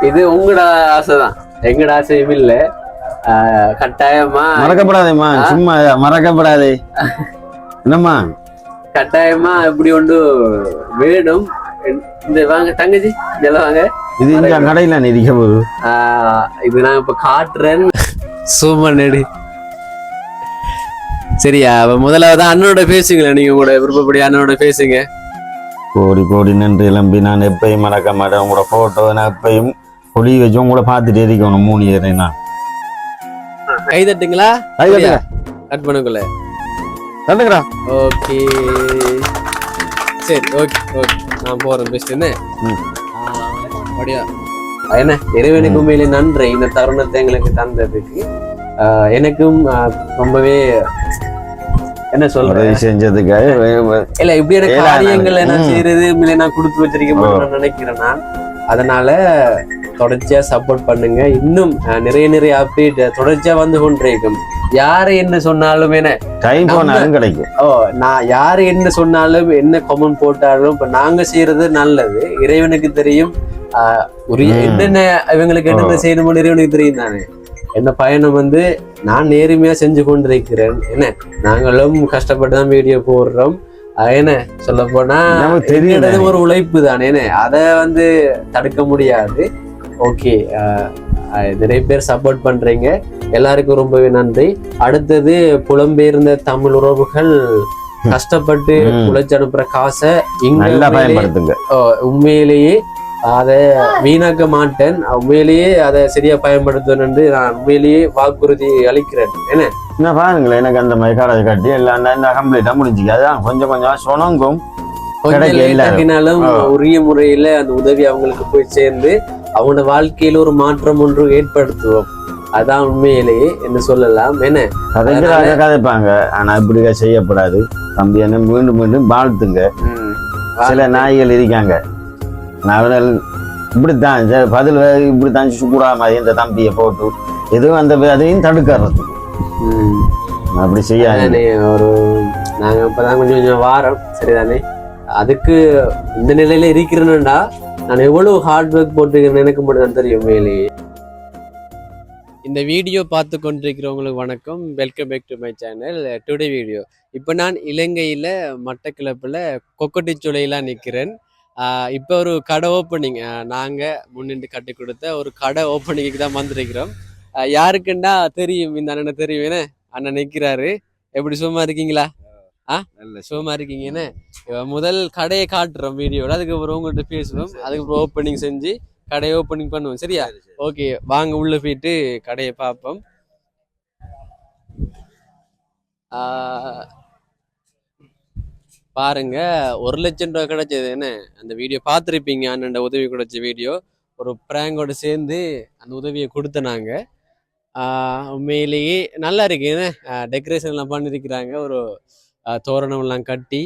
இது உங்களோட ஆசைதான், எங்கட ஆசையும் இல்ல. கட்டாயமா மறக்கப்படாதேம்மா, சும்மா மறக்கப்படாதே என்னம்மா. கட்டாயமா இப்படி ஒன்று வேணும். இந்த வாங்க தங்கச்சி, இதெல்லாம் வாங்க. இது இந்த கடையில நிற்க போகுது. இது நான் இப்ப காட்டுறேன், சூப்பர் நெடு. சரியா, முதலாவது அண்ணனோட பேசுங்களேன். நீங்க உங்களோட விருப்பப்படி அண்ணனோட பேசுங்க. கோடி கோடி நன்றி எலம்பி. நான் எப்பயும் மறக்க மாட்டேன் உங்களோட போட்டோ. நான் எப்பயும் கொடி வச்சு உங்களோட பார்த்துட்டு இருக்கணும் 3 year. நான் கை தட்டுங்களா? கை தட்டுங்க. கட் பண்ணுக்குள்ள தட்டுங்கடா. ஓகே சரி, ஓகே ஓகே, நான் போறேன். பெஸ்ட் என்ன அப்படியா என்ன, இறைவனுக்கு உண்மையிலே நன்றி இந்த தருணத்தை எங்களுக்கு தந்ததுக்கு. எனக்கும் ரொம்பவே என்ன சொல்றேன் செஞ்சதுக்காக இல்ல, இப்படி எனக்கு காரியங்களை நான் செய்யறது நான் கொடுத்து வச்சிருக்கேன் நினைக்கிறேன் நான். அதனால தொடர்ச்சியா சப்போர்ட் பண்ணுங்க. இன்னும் நிறைய அப்டேட் தொடர்ச்சியா வந்து கொண்டிருக்கும். யாரு என்ன சொன்னாலும் என்ன டைம் போனாலும் கிடைக்கும். நான் யாரு என்ன சொன்னாலும் என்ன கமெண்ட் போட்டாலும் இப்ப நாங்க செய்யறது நல்லது. இறைவனுக்கு தெரியும் என்னென்ன இவங்களுக்கு என்னென்ன செய்யணுமோ இறைவனுக்கு தெரியும் தானே. என்ன பயணம் வந்து நான் நேர்மையா செஞ்சு கொண்டிருக்கிறேன். என்ன நாங்களும் கஷ்டப்பட்டு தான் வீடியோ போடுறோம். என்ன சொல்ல போனா தெரியாது, ஒரு உழைப்பு தானே. அதை வந்து தடுக்க முடியாது. ஓகே, நிறைய பேர் சப்போர்ட் பண்றீங்க, எல்லாருக்கும் ரொம்பவே நன்றி. அடுத்தது புலம்பெயர்ந்த தமிழ் உறவுகள் கஷ்டப்பட்டு உழைச்சு அனுப்புற காசை பயன்படுத்துங்க. உண்மையிலேயே அதை வீணாக்க மாட்டேன். உண்மையிலேயே அதை சரியா பயன்படுத்தணும் என்று நான் உண்மையிலேயே வாக்குறுதி அளிக்கிறேன். என்ன பாருங்களேன், எனக்கு அந்த மாதிரி கடை கட்டி எல்லாம் கம்ப்ளீட்டா முடிஞ்சுக்கு. அதான் கொஞ்சம் கொஞ்சம் சொனங்கும் கொஞ்சம் உரிய முறையில அந்த உதவி அவங்களுக்கு போய் சேர்ந்து அவங்களோட வாழ்க்கையில ஒரு மாற்றம் ஒன்று ஏற்படுத்துவோம். அதான் உண்மையிலேயே என்ன சொல்லலாம். என்ன கதைப்பாங்க, ஆனா இப்படி செய்யப்படாது தம்பி. என்ன மீண்டும் மீண்டும் வாழ்த்துங்க. சில நாய்கள் இருக்காங்க, நான் இப்படித்தான் பதில் இப்படித்தான் கூடா மாதிரி இந்த தம்பியை போட்டு எதுவும் அந்த அதையும் தடுக்கிறது. அப்படி செய்யாது. ஒரு நாங்க இப்பதான் கொஞ்சம் கொஞ்சம் வாரம் சரிதானே. அதுக்கு இந்த நிலையில இருக்கிறேன்னுடா நான் எவ்வளவு ஹார்ட் ஒர்க் போட்டுக்கிறேன்னு எனக்கு மட்டும் தான் தெரியும். மேலேயே இந்த வீடியோ பார்த்து கொண்டிருக்கிறவங்களுக்கு வணக்கம். Welcome back to my channel. Today video இப்போ நான் இலங்கையில் மட்டக்களப்பில் கொக்கட்டிச்சோலையெல்லாம் நிற்கிறேன். இப்போ ஒரு கடை ஓப்பனிங், நாங்கள் முன்னின்று கட்டி கொடுத்த ஒரு கடை ஓப்பனிங்க்கு தான் வந்திருக்கிறோம். யாருக்குன்னா தெரியும், இந்த அண்ணனை தெரியும். என்ன அண்ணன் நிற்கிறாரு. எப்படி சும்மா இருக்கீங்களா? நல்ல சும்மா இருக்கீங்கன்னு முதல் கடையை காட்டுறோம் வீடியோவில். அதுக்கப்புறம் உங்கள்கிட்ட பேசுவோம். அதுக்கப்புறம் ஓப்பனிங் செஞ்சு கடையை ஓப்பனிங் பண்ணுவோம். சரியா? ஓகே, வாங்க உள்ள போயிட்டு கடையை பார்ப்போம். பாருங்க, 1 லட்சம் ரூபா கிடைச்சது. என்ன அந்த வீடியோ பார்த்துருப்பீங்க, அண்ணன் உதவி கிடைச்ச வீடியோ. ஒரு பிராங்கோட சேர்ந்து அந்த உதவியை கொடுத்தனாங்க. உண்மையிலேயே நல்லா இருக்கு. என்ன டெக்கரேஷன் எல்லாம் பண்ணிருக்கிறாங்க, ஒரு தோரணம் எல்லாம் கட்டி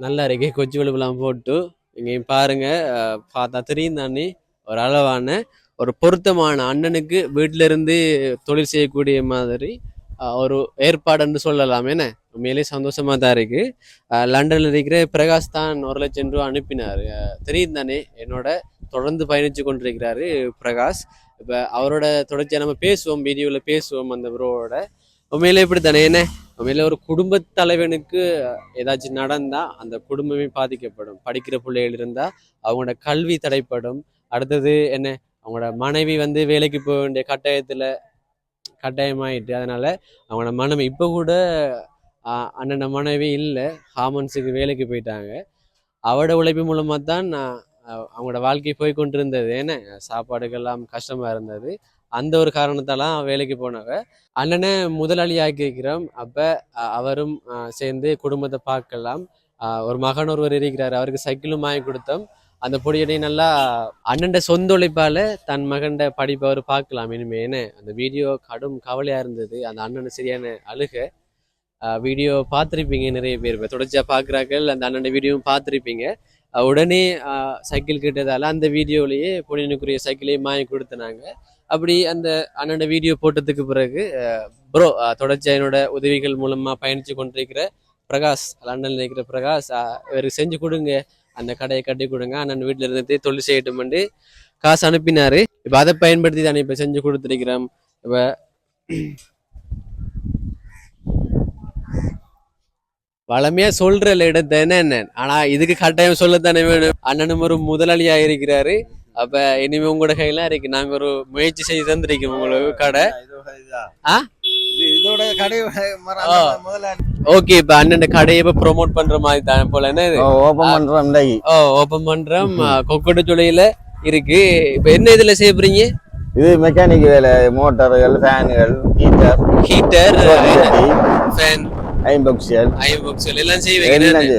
நல்லா இருக்கு. கொச்சி வெளுப்பெல்லாம் போட்டு இங்கேயும் பாருங்க, பார்த்தா தெரியும் தானே. ஒரு அளவான ஒரு பொருத்தமான அண்ணனுக்கு வீட்டில இருந்து தொழில் செய்யக்கூடிய மாதிரி ஒரு ஏற்பாடுன்னு சொல்லலாம். என்ன உண்மையிலே சந்தோஷமா தான் இருக்கு. லண்டன்ல இருக்கிற பிரகாஷ் தான் 1 லட்சம் ரூபா அனுப்பினாரு. தெரியும் தானே, என்னோட தொடர்ந்து பயணிச்சு கொண்டிருக்கிறாரு பிரகாஷ். இப்போ அவரோட தொடர்ச்சியா நம்ம பேசுவோம், வீடியோவில் பேசுவோம் அந்த ப்ரோவோட. உண்மையில இப்படி தானே. என்ன உண்மையில ஒரு குடும்ப தலைவனுக்கு ஏதாச்சும் நடந்தா அந்த குடும்பமே பாதிக்கப்படும். படிக்கிற பிள்ளைகள் இருந்தா அவங்களோட கல்வி தடைப்படும். அடுத்தது என்ன, அவங்களோட மனைவி வந்து வேலைக்கு போக வேண்டிய கட்டாயமாயிட்டு, அதனால அவங்களோட மனைவி இப்போ கூட அண்ணன மனைவி இல்லை, ஹார்மோன்ஸுக்கு வேலைக்கு போயிட்டாங்க. அவரோட உழைப்பு மூலமாக தான் அவங்களோட வாழ்க்கை போய் கொண்டிருந்தது. ஏன்னா சாப்பாடுக்கெல்லாம் கஷ்டமா இருந்தது. அந்த ஒரு காரணத்தாலாம் வேலைக்கு போனவ அண்ணனை முதலாளி ஆக்கியிருக்கிறோம். அப்போ அவரும் சேர்ந்து குடும்பத்தை பார்க்கலாம். ஒரு மகன் ஒருவர் இருக்கிறார், அவருக்கு சைக்கிளும் வாங்கி கொடுத்தோம். அந்த பொடியடை நல்லா அண்ணன் சொந்த உழைப்பால தன் மகண்ட படிப்பை அவர் பார்க்கலாம் இனிமேன்னு. அந்த வீடியோ கடும் கவலையா இருந்தது. அந்த அண்ணன் சரியான அழுக. வீடியோ பார்த்துருப்பீங்க நிறைய பேர், தொடர்ச்சியாக பார்க்குறாக்கள் அந்த அண்ணன் வீடியோவும் பார்த்துருப்பீங்க. உடனே சைக்கிள் கிட்டதால அந்த வீடியோலேயே பொன்னினுக்குரிய சைக்கிளையும் வாங்கி கொடுத்தனாங்க. அப்படி அந்த அண்ணன் வீடியோ போட்டதுக்கு பிறகு ப்ரோ தொடர்ச்சியாக என்னோட உதவிகள் மூலமாக பயணித்து கொண்டிருக்கிற பிரகாஷ், லண்டனில் இருக்கிற பிரகாஷ், இவருக்கு செஞ்சு கொடுங்க, அந்த கடையை கட்டி கொடுங்க, அண்ணன் வீட்டில் இருந்ததே தொழில் செய்யட்டும்னு காசு அனுப்பினாரு. இப்ப அதை பயன்படுத்தி தானே இப்ப செஞ்சு கொடுத்துருக்கிறோம். இப்ப வளமையா சொல்ற இடத்த என்ன ஆனா இதுக்கு கட்டாயம் சொல்லத்தானே வேணும். அண்ணனும் ஒரு முதலாளியா இருக்கிறாரு. அப்ப இனிமே உங்களோட கையெல்லாம் இருக்கு. நாங்க ஒரு முயற்சி செய்து தந்திருக்கோம் உங்களுக்கு கடை. இதோட கடை ஓகே, இப்ப அண்ணன் கடையை இப்ப ப்ரோமோட் பண்ற மாதிரி தான் போல என்ன ஓபன் பண்றோம். ஓபன் பண்றோம். கொக்கட்டு சுளையில இருக்கு. இப்ப என்ன இதுல செய்ய போறீங்க? இது மெக்கானிக் வேலை, மோட்டார்கள், ஃபேன்கள், ஹீட்டர், ஃபேன், ஐம்பக்ஸியல் எல்லாம் செய்வீங்க.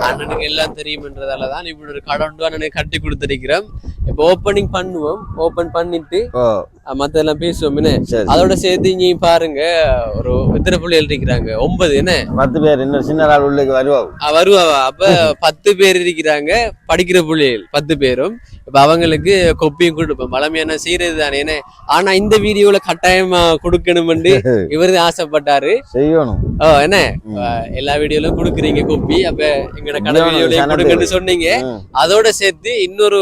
அண்ணனுக்கு எல்லாம் தெரியும்ன்றதாலதான் இப்படி ஒரு கடை உண்டு அண்ணனுக்கு கட்டி கொடுத்திருக்கிறோம். இப்ப ஓப்பனிங் பண்ணுவோம். ஓபன் பண்ணிட்டு மத்த எல்லாம் பேசுவோம். என்ன அதோட சேர்த்து நீ பாருங்க, ஒரு எத்தனை பிள்ளைகள் இருக்கிறாங்க? 9 என்ன 10 பேர். இன்னும் சின்ன ஆள் உள்ளே வருவா. அப்ப 10 பேர் இருக்கிறாங்க படிக்கிற பிள்ளைகள் 10 பேரும். இப்ப அவங்களுக்கு கொப்பியும் கொடுப்போம். பழமையான செய்யறது தானே. ஆனா இந்த வீடியோல கட்டாயமா கொடுக்கணும்னு இவரு ஆசைப்பட்டாரு. செய்யணும். என்ன எல்லா வீடியோலும் கொடுக்குறீங்க கொப்பி. அப்ப எங்கட கடை வீடியோலயும் கொடுங்கன்னு சொன்னீங்க. அதோட சேர்த்து இன்னொரு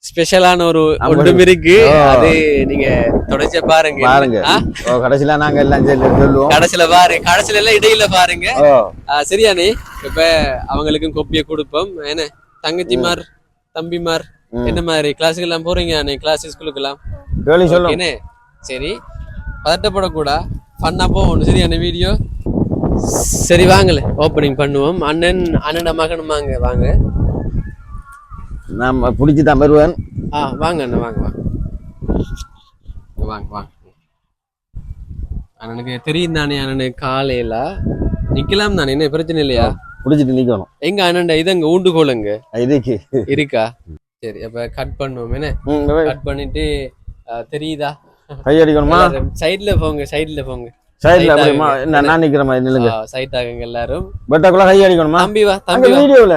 ஸ்பெஷலான ஒரு ஒன்றும் இருக்கு. அது நீங்க தொடர்ச்சியா பாருங்க. கடைசியில நாங்க எல்லாம் சொல்லுவோம். கடைசியில பாருங்க, கடைசியில எல்லாம் இடையில பாருங்க. சரியானே. இப்ப அவங்களுக்கும் கொப்பியை கொடுப்போம். என்ன தங்கச்சிமார் தம்பிமார் என்ன மாதிரி கிளாஸுக்கு எல்லாம் போறீங்க? கிளாஸ் ஸ்கூலுக்கு எல்லாம் என்ன? சரி, பதட்டப்படக்கூடா, பண்ணா போகணும். சரியான வீடியோ. சரி வாங்கல ஓப்பனிங் பண்ணுவோம். அண்ணன் மகனும் வாங்க. நான் பிடிச்சிதான் வருவேன். வாங்க அண்ணன், வாங்க அண்ணனுக்கு தெரியும் தானே. அண்ணனுக்கு காலையில நிக்கலாம் தானே, என்ன பிரச்சனை இல்லையா? பிடிச்சிட்டு நிக்கணும். எங்க அண்ணன் இது அங்க ஊண்டுகோலுங்க இருக்கா? சரி, அப்ப கட் பண்ணுவோம். என்ன கட் பண்ணிட்டு தெரியுதா? கையடிக்கணுமா? சைட்ல போங்க. நான் நிக்கிற மாதிரி நில்லுங்க. சைட் ஆகுங்க எல்லாரும். பட்டாக்குள்ள கையடிக்கணுமா? தம்பி வா வீடியோல.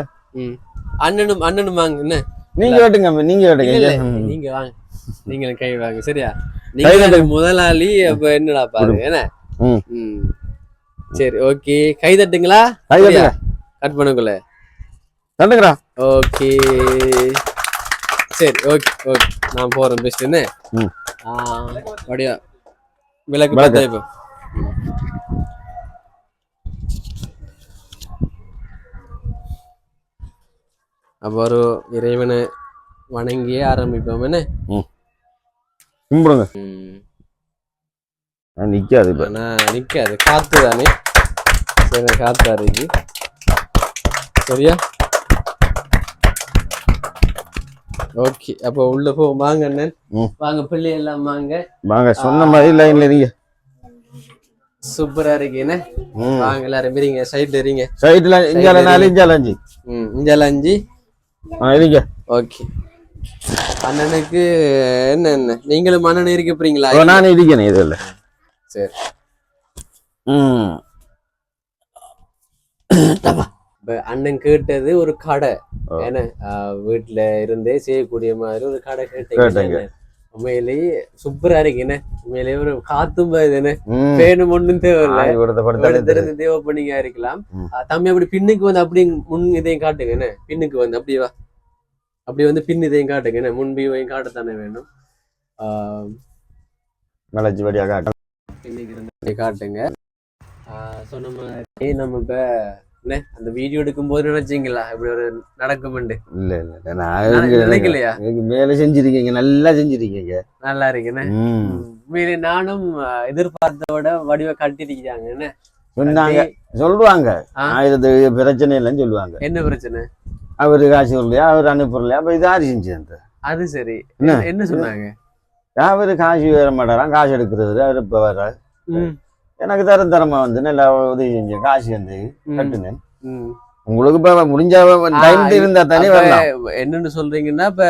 அண்ணனும் வாங்க. என்ன நீங்க கேட்டுங்க. நீங்க வாங்க. நீங்களும் கை வாங்க. சரியா? நீங்க முதலாளி. அப்ப என்னடா பாரு. என்ன சரி, ஓகே. கை தட்டுங்களா? கட் பண்ணுக்குள்ள தட்டுங்கடா. ஓகே, சரி, ஓகே. நான் போறேன். பெஸ்ட். என்ன அப்படியா? விளக்கு பார்த்தா இப்போ அப்போ ஒரு இறைவனை வணங்கியே ஆரம்பிப்போம். என்ன கும்பிடுங்க. நிக்காது. இப்ப நிக்காது, காத்து தானே. சரி, காத்தா இருக்கு. சரியா? ஓகே, அப்போ உள்ள போ. வாங்க அண்ணன், வாங்க. பிள்ளை எல்லாம் வாங்க. சொன்ன மாதிரி லைன்ல இருங்க. சூப்பரா இருக்கு. என்ன வாங்க எல்லாரும் இருங்க. சைட்ல இருங்க. சைட்ல இஞ்சால 4 இஞ்சால 5. இஞ்சால 5 இருங்க. ஓகே. அண்ணனுக்கு என்ன நீங்களும் அண்ணன் இருக்க போறீங்களா? நான் இருக்கேன். இது இல்ல. சரி. அண்ணன் கேட்டது ஒரு கடை. என்ன வீட்டுல இருந்தே செய்யக்கூடிய மாதிரி ஒரு கடை கேட்டீங்க. உண்மையிலேயே சூப்பரா இருக்கு. என்ன உண்மையிலேயே ஒரு காத்தும் என்ன பேனும் ஒண்ணும் தேவையில்லை. தேவை பண்ணிங்க இருக்கலாம். தம்பி அப்படி பின்னுக்கு வந்து அப்படி முன் இதையும் காட்டுங்க. என்ன பின்னுக்கு வந்து அப்படியே வா. அப்படி வந்து பின் இதையும் காட்டுங்க. என்ன முன்பியும் காட்டத்தானே வேணும். பின்னுக்கு காட்டுங்க. சொன்ன மாதிரி நம்ம இப்ப அந்த வீடியோ எடுக்கும் போது நினைச்சீங்களா இப்படி ஒரு நடக்கும்ண்டு? இல்ல நினைக்கலையா? மேல செஞ்சிருக்கீங்க, நல்லா செஞ்சிருக்கீங்க. நல்லா இருக்குன்னு உண்மையிலே நானும் எதிர்பார்த்தோட வடிவ கட்டிருக்காங்க. என்ன சொன்னாங்க, சொல்லுவாங்க. ஆயிரத்து பிரச்சனை இல்லைன்னு சொல்லுவாங்க. என்ன பிரச்சனை? அவரு காசு வரலையா, அவர் அனுப்புறலையா, அப்ப இது யாரு செஞ்சு? அது சரி. என்ன சொன்னாங்க? அவரு காசு வர மாட்டாராம், காசு எடுக்கிறது அவர் இப்ப வர. எனக்கு தரமா வந்து நல்லா உதவி செஞ்சேன். காசு வந்து கட்டுனேன். உங்களுக்கு இப்ப முடிஞ்ச டைம் இருந்தா தானே வரலாம். என்னன்னு சொல்றீங்கன்னா, இப்ப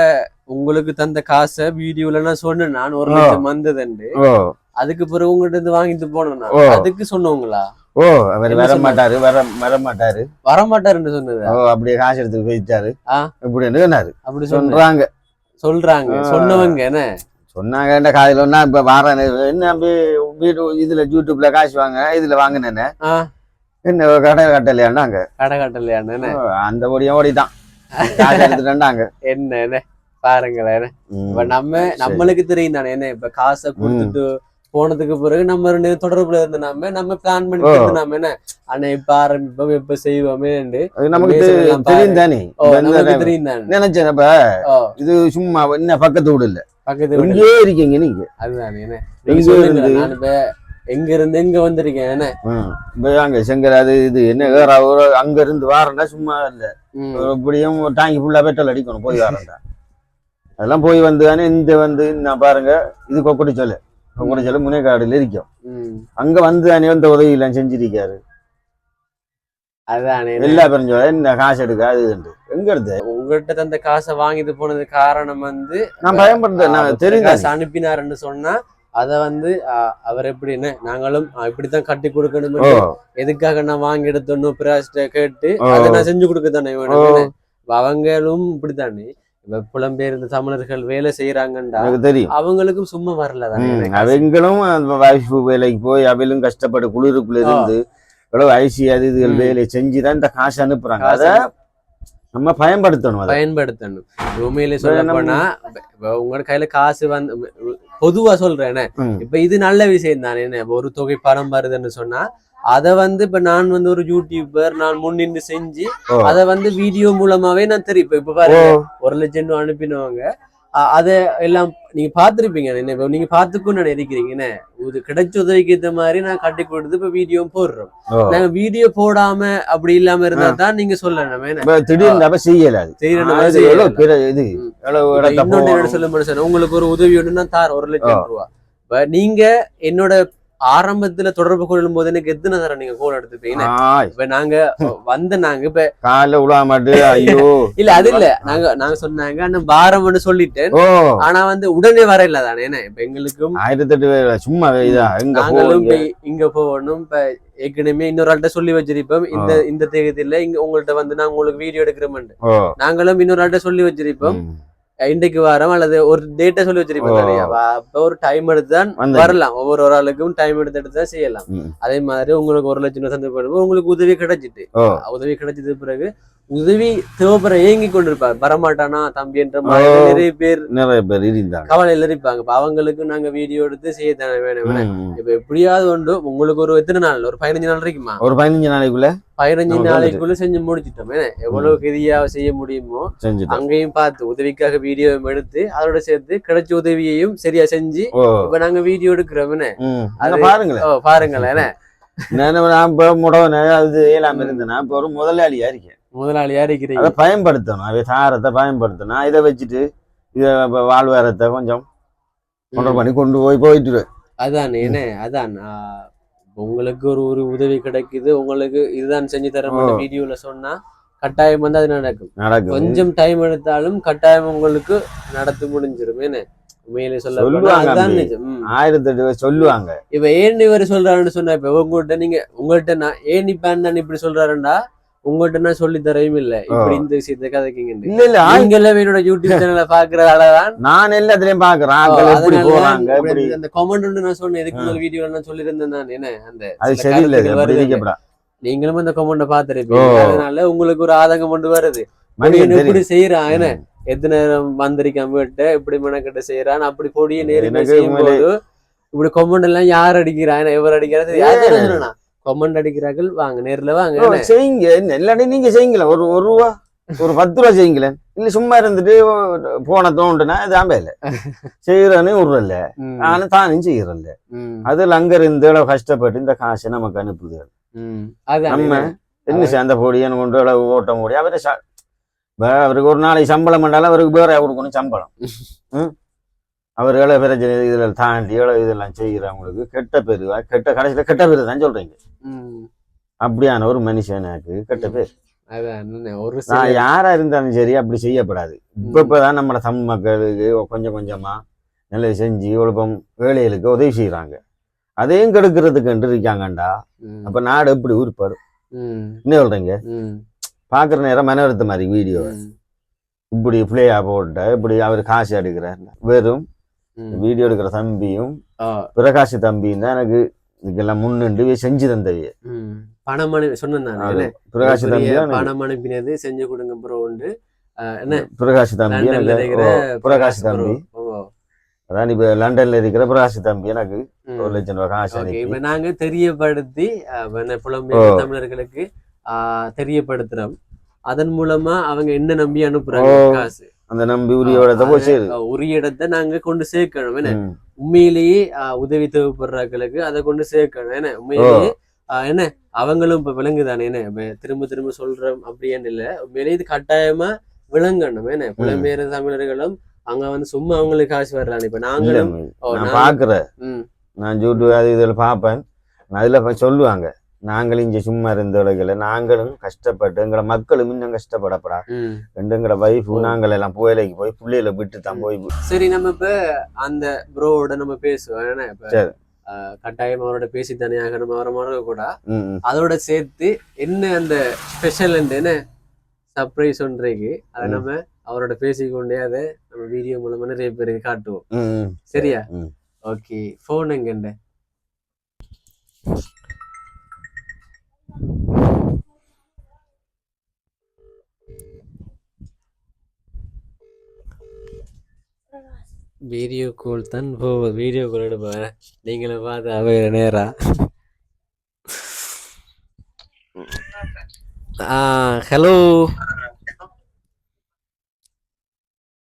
உங்களுக்கு தந்த காசை வீடியோல நான் சொன்னேன். நான் 1 லட்சம் வந்ததுண்டு. அதுக்கு பிறகு உங்ககிட்ட இருந்து வாங்கிட்டு போனேன். அதுக்கு சொன்னவங்களா? அவர் வர மாட்டாருன்னு சொன்னது. அப்படியே காசு எடுத்து போயிட்டாரு. இப்படி சொன்னாரு. அப்படி சொல்றாங்க சொன்னவங்க. என்ன சொன்னாங்க? காலையில ஒன்னா இப்ப வாரேன். என்ன வீடு இதுல யூடியூப்ல காசு வாங்க, இதுல வாங்கினேன்னு என்ன கடை கட்டலையாண்டாங்க. கடை கட்டலையாண்டு அந்த ஓடிதான் காசு எடுத்துட்டாங்க. என்ன பாருங்களேன் இப்ப நம்மளுக்கு தெரியும் தானே என்ன இப்ப காசை கொடுத்துட்டு போனதுக்கு பிறகு நம்ம ரெண்டு தொடர்புல இருந்து நம்ம பிளான் பண்ணி நாம என்ன ஆனா இப்ப ஆரம்பிப்போம் எப்ப செய்வோமே நமக்கு தெரியும் தானே தெரியும் தானே நினைச்சேன் இப்ப இது சும்மா என்ன பக்கத்து வீடு இல்ல பக்கத்து இங்கே இருக்கீங்க நீங்க அதுதானே என்ன நீங்க சொல்லுங்க நான் இப்ப எங்க இருந்து எங்க வந்திருக்கேன் என்ன அங்க செங்கல் அது இது என்ன வேற அங்க இருந்து வாரண்டா சும்மா இல்ல எப்படியும் டாங்கி ஃபுல்லா பெட்ரோல் அடிக்கணும் போய் வாரண்டா அதெல்லாம் போய் வந்து தானே இந்த வந்து நான் பாருங்க இது கொக்கடிச்சொல்லு கொக்கடிச்சொல்லு முனைக்காடுல இருக்கும் அங்க வந்து தானே இந்த உதவி எல்லாம் செஞ்சிருக்காரு அதுதானே எல்லா பெருஞ்சோல என்ன காசு எடுக்க அது எங்க இருந்து உங்கள்கிட்ட தந்த காசை வாங்கிட்டு போனது காரணம் வந்து நான் பயன்படுத்த நான் தெரியும் அனுப்பினாருன்னு சொன்னா அத வந்து அவர் எப்படின்னு நாங்களும் இப்படித்தான் கட்டி கொடுக்கணும் எதுக்காக நான் வாங்கி எடுத்தோன்னு பிராஸ்ட கேட்டு அதை நான் செஞ்சு கொடுக்க தானே வேணும் அவங்களும் இப்படித்தானே இப்ப புலம்பெயர்ந்த தமிழர்கள் வேலை செய்யறாங்கன்றா தெரியும் அவங்களுக்கும் சும்மா வரல தானே அவங்களும் வேலைக்கு போய் அவளும் கஷ்டப்பட்டு குளிருக்குள்ள இருந்து எவ்வளவு ஐசி அது இதுகள் வேலையை செஞ்சுதான் இந்த காசு அனுப்புறாங்க அத நம்ம பயன்படுத்தணும் உண்மையிலே சொல்ல போனா உங்களோட கையில காசு வந்து பொதுவா சொல்றேன் இப்ப இது நல்ல விஷயம் தானே ஒரு தொகை பணம் வருதுன்னு சொன்னா அத வந்து இப்ப நான் வந்து ஒரு யூடியூபர் நான் முன்னின்று செஞ்சு அத வந்து வீடியோ மூலமாவே நான் தெரியும் இப்ப பாருங்க 1 லட்சம் ரூபாய் அனுப்பினவங்க அத எல்லாம் நீங்க பாத்துருப்பீங்க என்ன நீங்க பாத்துக்கணும்னு நினைக்கிறீங்க என்ன இது கிடைச்ச உதவிக்கு ஏத்த மாதிரி நான் கட்டி கொடுத்து இப்ப வீடியோ போடுறோம் நாங்க வீடியோ போடாம அப்படி இல்லாம இருந்தா தான் நீங்க சொல்லணும் திடீர்னு செய்யலாது இன்னொன்னு சொல்ல முடியும் உங்களுக்கு ஒரு உதவி ஒண்ணுன்னா தார் 1 லட்சம் ரூபாய் இப்ப நீங்க என்னோட ஆரம்பத்துல தொடர்பு கொள்ளும் போது எனக்கு எத்தனை தரம் நீங்க கோல் எடுத்துப்பீங்க இப்ப நாங்க நாங்க இப்ப கால விடாமட்டு ஐயோ இல்ல அது இல்ல நாங்க சொன்னாங்க ஆனா பாரம்னு சொல்லிட்டேன் ஆனா வந்து உடனே வர இல்ல தானே என்ன இப்ப எங்களுக்கும் 1008 சும்மா நாங்களும் இங்க போகணும் இப்ப ஏற்கனவே இன்னொரு ஆள்கிட்ட சொல்லி வச்சிருப்போம் இந்த தேதியில இங்க உங்கள்ட்ட வந்து நான் உங்களுக்கு வீடியோ எடுக்கிறோம் நாங்களும் இன்னொரு ஆள்கிட்ட சொல்லி வச்சிருப்போம் இன்றைக்கு வாரம் அல்லது ஒரு டேட்டா சொல்லி வச்சிருப்போம் அப்ப ஒரு டைம் எடுத்துதான் வரலாம் ஒவ்வொரு ஆளுக்கும் டைம் எடுத்துட்டு தான் செய்யலாம் அதே மாதிரி உங்களுக்கு 1 லட்சம் ரூபாய் சந்தர்ப்பம் உங்களுக்கு உதவி கிடைச்சிட்டு உதவி கிடைச்சது பிறகு உதவி தேவைப்படுற ஏங்கி கொண்டிருப்பாங்க வரமாட்டானா தம்பி என்ற மாதிரி நிறைய பேர் இருந்தாங்க கவலையில இருப்பாங்க இப்ப அவங்களுக்கு நாங்க வீடியோ எடுத்து செய்ய தானே வேணும் இப்ப எப்படியாவது உண்டு உங்களுக்கு ஒரு எத்தனை நாள் ஒரு 15 நாள் இருக்குமா ஒரு 15 நாளைக்குள்ள 15 நாளைக்குள்ள செஞ்சு முடிச்சிட்டோம் எவ்வளவு கெதியா செய்ய முடியுமோ அங்கேயும் பார்த்து உதவிக்காக வீடியோ எடுத்து அதோட சேர்த்து கிடைச்ச உதவியையும் சரியா செஞ்சு இப்ப நாங்க வீடியோ எடுக்கிறோம் பாருங்களேன் நான் முடவன அது ஏழாம இருந்தேன்னா இப்ப ஒரு முதலாளியா இருக்கிறீங்க அதை பயன்படுத்தணும் அவை சாரத்தை பயன்படுத்தணும் இதை வச்சுட்டு இதை வாழ்வாரத்தை கொஞ்சம் பண்ணி கொண்டு போயிட்டு அதான் என்ன அதான் உங்களுக்கு ஒரு உதவி கிடைக்குது உங்களுக்கு இதுதான் செஞ்சு தர மாட்டேன் வீடியோல சொன்னா கட்டாயம் வந்து அது நடக்கும் கொஞ்சம் டைம் எடுத்தாலும் கட்டாயம் உங்களுக்கு நடத்தி முடிஞ்சிடும் என்ன உண்மையிலே சொல்லுவாங்க 1008 சொல்லுவாங்க இப்ப ஏன் இவர் சொல்றாருன்னு சொன்னா இப்ப உங்கள்கிட்ட நான் ஏன் இப்ப இப்படி சொல்றாருண்டா உங்கள்கிட்ட நான் சொல்லி தரவும் இல்ல இப்படி இந்த விஷயத்த கதைக்குங்க இல்ல ஆங்கிலம் என்னோட யூடியூப் சேனல்ல பாக்குறதாலதான் நான் எல்லாத்துலயும் பாக்குறேன் அந்த கமெண்ட் ஒன்று நான் சொன்னேன் இதுக்கு வீடியோ நான் சொல்லியிருந்தேன் நான் என்ன அந்த அது சரியில்லை நீங்களும் அந்த கமெண்ட பாத்துருப்பீங்க அதனால உங்களுக்கு ஒரு ஆதங்கம் கொண்டு வருது எப்படி செய்யறான் என்ன எத்தனை நேரம் வந்திருக்கான் வீட்ட இப்படி மெனக்கிட்ட செய்யறான் அப்படி பொடிய நேரம் செய்யும் போது இப்படி கமெண்ட் எல்லாம் யார் அடிக்கிறான் எவர் அடிக்கிறாரு கமெண்ட் அடிக்கிறார்கள் வாங்க நேர்ல வாங்க செய்யுங்க எல்லாத்தையும் நீங்க செய்யுங்களேன் ஒரு ரூபா ஒரு 10 ரூபா செய்யுங்களேன் இல்ல சும்மா இருந்துட்டு போன தோண்டுனா இது ஆம்பையில செய்யறன்னு விடுறல்ல ஆனா தானும் செய்யறல்ல அதுல அங்க இருந்து கஷ்டப்பட்டு இந்த காசை நமக்கு அனுப்புது நம்ம என்ன அந்த பொடியன்னு கொண்டு ஓட்ட முடியும் அவருக்கு ஒரு நாளைக்கு சம்பளம் பண்ணாலும் அவருக்கு வேற கொடுக்கணும் சம்பளம் அவர் எவ்வளவு பிரச்சனை இதுல தாண்டி எவ்வளவு இதெல்லாம் செய்யறவங்களுக்கு கடைசியில கெட்ட பேரு தான் சொல்றீங்க அப்படியான ஒரு மனுஷனுக்கு கெட்ட பேர் யாரா இருந்தாலும் சரி அப்படி செய்யப்படாது இப்பதான் நம்ம தமிழ் மக்களுக்கு கொஞ்சம் கொஞ்சமா நல்லது செஞ்சு ஒழுப்பம் வேலைகளுக்கு உதவி செய்யறாங்க அதையும் கெடுக்கிறதுக்கு இருக்காங்கண்டா அப்ப நாடு எப்படி உருப்படும் என்ன சொல்றீங்க பாக்குற நேரம் மன வருத்த மாதிரி வீடியோ இப்படி பிளேயா போட்ட இப்படி அவர் காசு எடுக்கிறார் வெறும் வீடியோ எடுக்கிற தம்பியும் பிரகாஷ் தம்பியும் தான் எனக்கு இதுக்கெல்லாம் முன்னின்று செஞ்சு தந்தவிய பணம் சொன்னேன் பிரகாஷ் தம்பி பணம் அனுப்பினது செஞ்சு கொடுங்க ப்ரோ உண்டு என்ன பிரகாஷ் தம்பி லண்டன்ல இருக்கிற பிரகாஷ் தம்பி ஓ அதான் இப்ப லண்டன்ல இருக்கிற பிரகாஷ் தம்பி எனக்கு 1,00,000 ரூபாய் காசு ஓகே. அனுப்பி இப்ப நாங்க தெரியப்படுத்தி புலம்பெயர் தமிழர்களுக்கு தெரியப்படுத்துறோம். அதன் மூலமா அவங்க என்ன நம்பி அனுப்புறாங்க காசு, அந்த நம்பி உரிய இடத்தை நாங்க கொண்டு சேர்க்கணும். என்ன உண்மையிலேயே உதவி தேவைப்படுறாங்களுக்கு அதை கொண்டு சேர்க்கணும். என்ன உண்மையிலேயே என்ன அவங்களும் இப்ப விளங்குதானே. என்ன திரும்ப திரும்ப சொல்றோம் அப்படின்னு இல்ல, உண்மையிலேயே இது கட்டாயமா விளங்கணும். என்ன புலம்பெயர் தமிழர்களும் அங்க வந்து சும்மா அவங்களுக்கு காசு வர்றாங்க. இப்ப நாங்களும் பாக்குறேன், நான் யூடியூப் அது இதுல பாப்பேன், அதுல சொல்லுவாங்க நாங்களும் இங்க சும்மா இருந்த உலகில நாங்களும் கஷ்டப்பட்டு எங்களை மக்களும் இன்னும் கஷ்டப்படப்படா எங்களை வைஃபு நாங்கள் எல்லாம் புயலைக்கு போய் புள்ளையில விட்டு தான் போய். சரி, நம்ம இப்ப அந்த ப்ரோவோட நம்ம பேசுவோம். ஏன்னா இப்ப கட்டாயம் அவரோட பேசி தனியாக நம்ம அவரை மறக்க கூட அதோட சேர்த்து என்ன அந்த ஸ்பெஷல் என்ன சர்ப்ரைஸ் ஒன்றைக்கு அதை நம்ம அவரோட பேசிக்கொண்டே அதை நம்ம வீடியோ மூலமா நிறைய பேருக்கு காட்டுவோம். சரியா? ஓகே. போன் எங்கண்ட வீடியோ கால் தான் போகுது. வீடியோ கால் எடுப்பேன், நீங்களும் பார்த்து அவையிற நேரா. ஹலோ,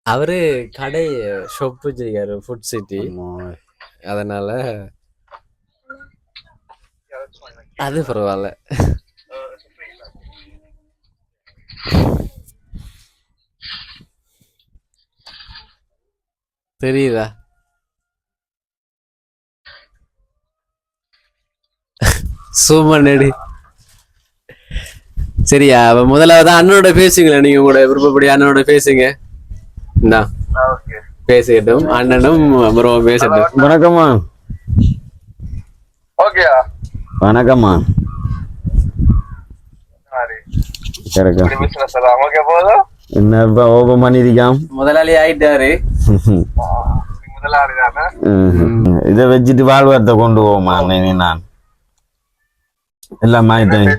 அவரு கடை ஷாப் வச்சிருக்காரு ஃபுட் சிட்டி, அதனால அது பரவாயில்ல. தெரியுதா? சூப்பர் நெடி. சரியா? முதலாவது அண்ணனோட பேசுங்களேன், நீங்க உங்களோட விருப்பப்படி அண்ணனோட பேசுங்க. பேசிக்கட்டும், அண்ணனும் அப்புறம் பேசட்டும். வணக்கம்மா. வணக்கம்மா. என்ன ஓபன் பண்ணிருக்கான், முதலாளி ஆயிட்டாரு. இதை வச்சுட்டு வாழ்வாரத்தை கொண்டு போவோமா? நான் எல்லாம் ஆயிட்டேன்.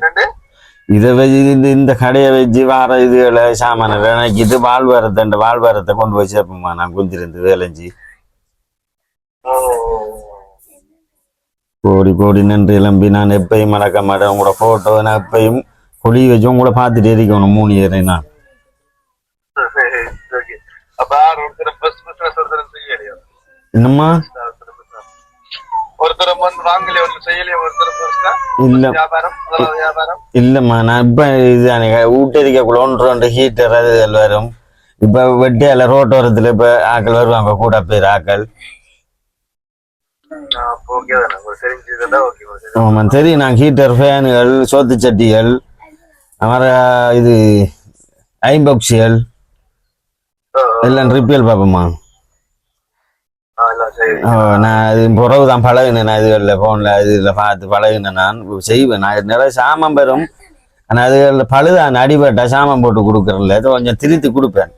இதை வச்சு இந்த கடையை வச்சு வார இதுகளை சாமான விளக்கிட்டு வாழ்வாரத்தை கொண்டு போய் சேர்ப்போம்மா. நான் கொஞ்சம் இருந்து வேலைஞ்சி கோடி கோடி நன்றி எலும்பி. நான் எப்பயும் மறக்க மாட்டேன் உங்களோட போட்டோ. நான் எப்பயும் கொடி வச்சு உங்களை பார்த்துட்டு இருக்கணும் 3 ஏறி. நான் என்னம்மா இல்லம்மா, நான் இப்ப இதுதானே ஊட்டரிக்கக்குள்ள 1-2 ஹீட்டர் அது வரும். இப்ப வெட்டியால ரோட்டோரத்துல இப்ப ஆக்கள் வருவாங்க, கூட பேர் ஆக்கள். ஆமா தெரியும். நான் ஹீட்டர், ஃபேனுகள், சோத்து சட்டிகள், இது ஐபாக்சிகள் எல்லாம் ரிப்பேர் பார்ப்போம்மா. நான் அது பிறகுதான் பழகினேன். நான் இதுகளில் ஃபோனில் இதுல பார்த்து பழகினேன். நான் செய்வேன். நான் நிறைய சாமான் பெறும், ஆனால் அதுகளில் பழுதான் அடிபட்டா சாமான் போட்டு கொடுக்குறேன்ல, இதை கொஞ்சம் திருத்தி கொடுப்பேன்.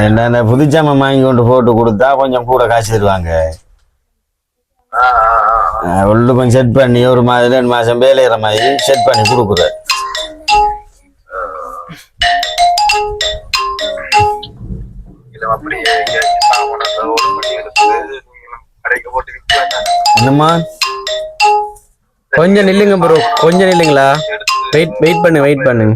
என்ன புதுச்சாமான் வாங்கி கொண்டு போட்டு கொடுத்தா கொஞ்சம் கூட காசு தருவாங்க. உள்ளு கொஞ்சம் செட் பண்ணி 1 மாதம் 2 மாதம் வேலையிற மாதிரி செட் பண்ணி கொடுக்குறேன். என்னம்மா கொஞ்சம் நில்லுங்க ப்ரோ, கொஞ்சம் நில்லுங்களா. வெயிட் பண்ணுங்க.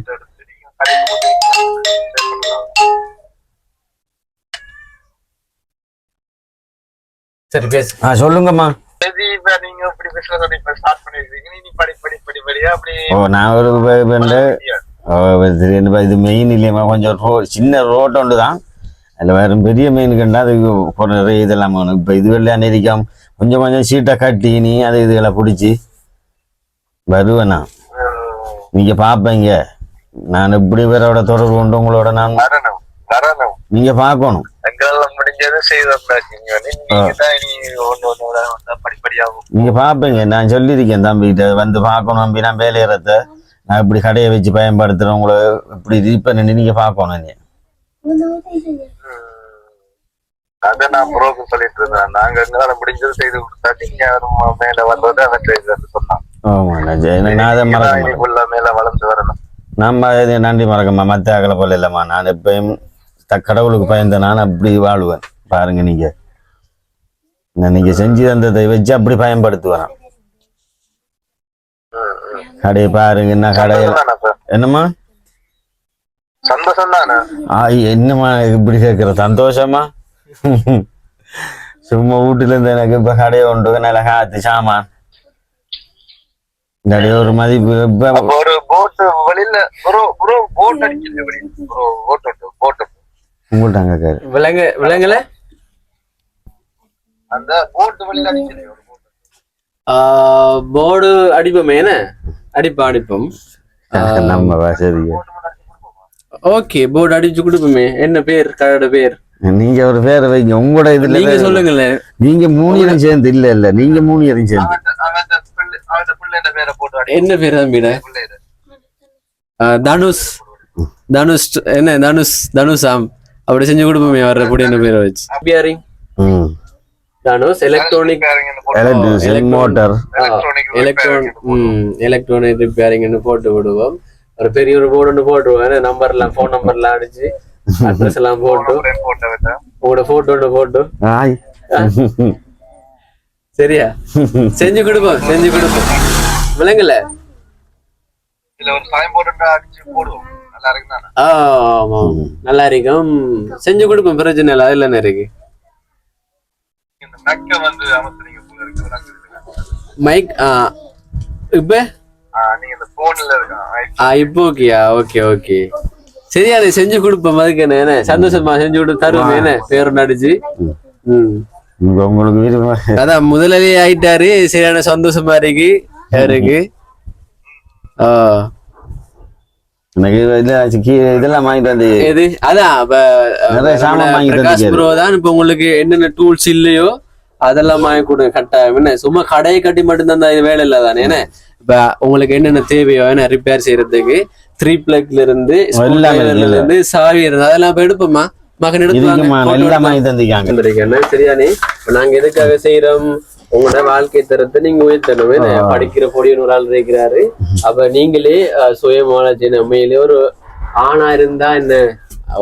சரி பேசு. சொல்லுங்கம்மா. நான் ஒரு இது மெயின் இல்லையம்மா, கொஞ்சம் சின்ன ரோட் ஒன்று தான். அதில் வேறு பெரிய மீன் கண்டா அதுக்கு போடுற இதெல்லாம் வேணும். இப்போ இது வெள்ளையா நெரிக்காம கொஞ்சம் கொஞ்சம் சீட்டை கட்டி நீ அது இதுகளை பிடிச்சி வருவேண்ணா. நீங்க பார்ப்பீங்க நான் எப்படி வேறோட தொடர்பு கொண்டு உங்களோட நான் நீங்க பார்க்கணும். நீங்க பார்ப்பீங்க. நான் சொல்லியிருக்கேன் தம்பிகிட்ட வந்து பார்க்கணும் தம்பி, நான் வேலையறத நான் இப்படி கடையை வச்சு பயன்படுத்துறேன், உங்களை இப்படி ரீப்பண்ணி நீங்க பார்க்கணும். நீ அதை நான் புரோக்கு சொல்லிட்டு இருந்தேன். நாங்க எங்களால முடிஞ்சது செய்து கொடுத்தா நீங்க மேல வந்தது சொன்னாங்க. மேல வளர்ந்து வரணும். நம்ம இது நன்றி மறக்கம்மா, மற்ற அகலை போல இல்லைம்மா. நான் எப்பயும் கடவுளுக்கு பயந்த நான் அப்படி வாழ்வேன். பாருங்க நீங்க, நீங்க செஞ்சு தந்ததை வச்சு அப்படி பயன்படுத்துவேன். கடையை பாருங்க, என்ன கடையில் என்னம்மா சந்தோஷம் தானே? என்னம்மா இப்படி கேட்குற? சந்தோஷமா? சும்மா வீட்டுல இருந்து எனக்கு இப்ப கடையை கொண்டு நல்லா காத்து சாமான் நிறைய ஒரு மதிப்பு. இப்ப ஒரு போட்டு வெளியில ஒரு போட் அடிக்குது, ஒரு போட்டு உங்கள்கிட்ட அங்க விலங்குல அந்த போட்டு வெளியில அடிக்குது. போர்டு அடிப்போமே, என்ன அடிப்போம். நம்ம வசதி. ஓகே, போர்டு அடிச்சு கொடுப்போமே. என்ன பேர் கடையோட பேர்? நீங்க ஒரு பேரை வைங்க உங்களோட இதுல. நீங்க சொல்லுங்களேன். நீங்க 3 பேரும் சேர்ந்து இல்ல நீங்க 3 பேரும் சேர்ந்து என்ன பேர் தம்பிட? தனுஷ். என்ன தனுஷாம் அப்படி செஞ்சு கொடுப்போமே வர்ற கூட என்ன பேரை வச்சு. தனுஷ் எலக்ட்ரானிக் மோட்டார் எலக்ட்ரானிக் ரிப்பேரிங்னு போட்டு விடுவோம். ஒரு பெரிய ஒரு போர்டு ஒன்று போட்டுருவோம். நம்பர்லாம் போன் நம்பர்லாம் அடிச்சு அட்ரஸ் எல்லாம் போட்டு உங்களோட போட்டோ ஒன்று போட்டு சரியா செஞ்சு கொடுப்போம் விலங்குல. நல்லா இருக்கும், செஞ்சு கொடுப்போம், பிரச்சனை இல்லை. அதுல என்ன இருக்கு? மைக் இப்ப இப்போ ஓகேயா? ஓகே சரியா, அதை செஞ்சு கொடுப்போம். அதுக்கு என்ன சந்தோஷமா செஞ்சு கொடுத்து தருவோம். என்ன பேர் நடிச்சு உங்களுக்கு அதான் முதலே ஆயிட்டாரு. சரியான சந்தோஷமா இருக்கு யாருக்கு. இதெல்லாம் வாங்கிட்டு வந்து எது அதான் பிரகாஷ் ப்ரோ தான். இப்ப உங்களுக்கு என்னென்ன டூல்ஸ் இல்லையோ அதெல்லாம் வாங்கி கொடுங்க கட்டாயம். என்ன சும்மா கடையை கட்டி மட்டும்தான் இந்த வேலை இல்லை தானே. என்ன இப்ப உங்களுக்கு என்னென்ன தேவையோ என்ன ரிப்பேர் செய்யறதுக்கு 3 பிளக்ல இருந்து சாவி இருந்து அதெல்லாம் இப்ப எடுப்போமா மகன் எடுத்துவாங்க. சரியானே நாங்க எதுக்காக செய்யறோம்? உங்களோட வாழ்க்கை தரத்தை நீங்க உயர்த்தணுமே. படிக்கிற பொடியன் ஒரு ஆள் இருக்கிறாரு. அப்ப நீங்களே சுயமாலஜி உண்மையிலே ஒரு ஆணா இருந்தா என்ன,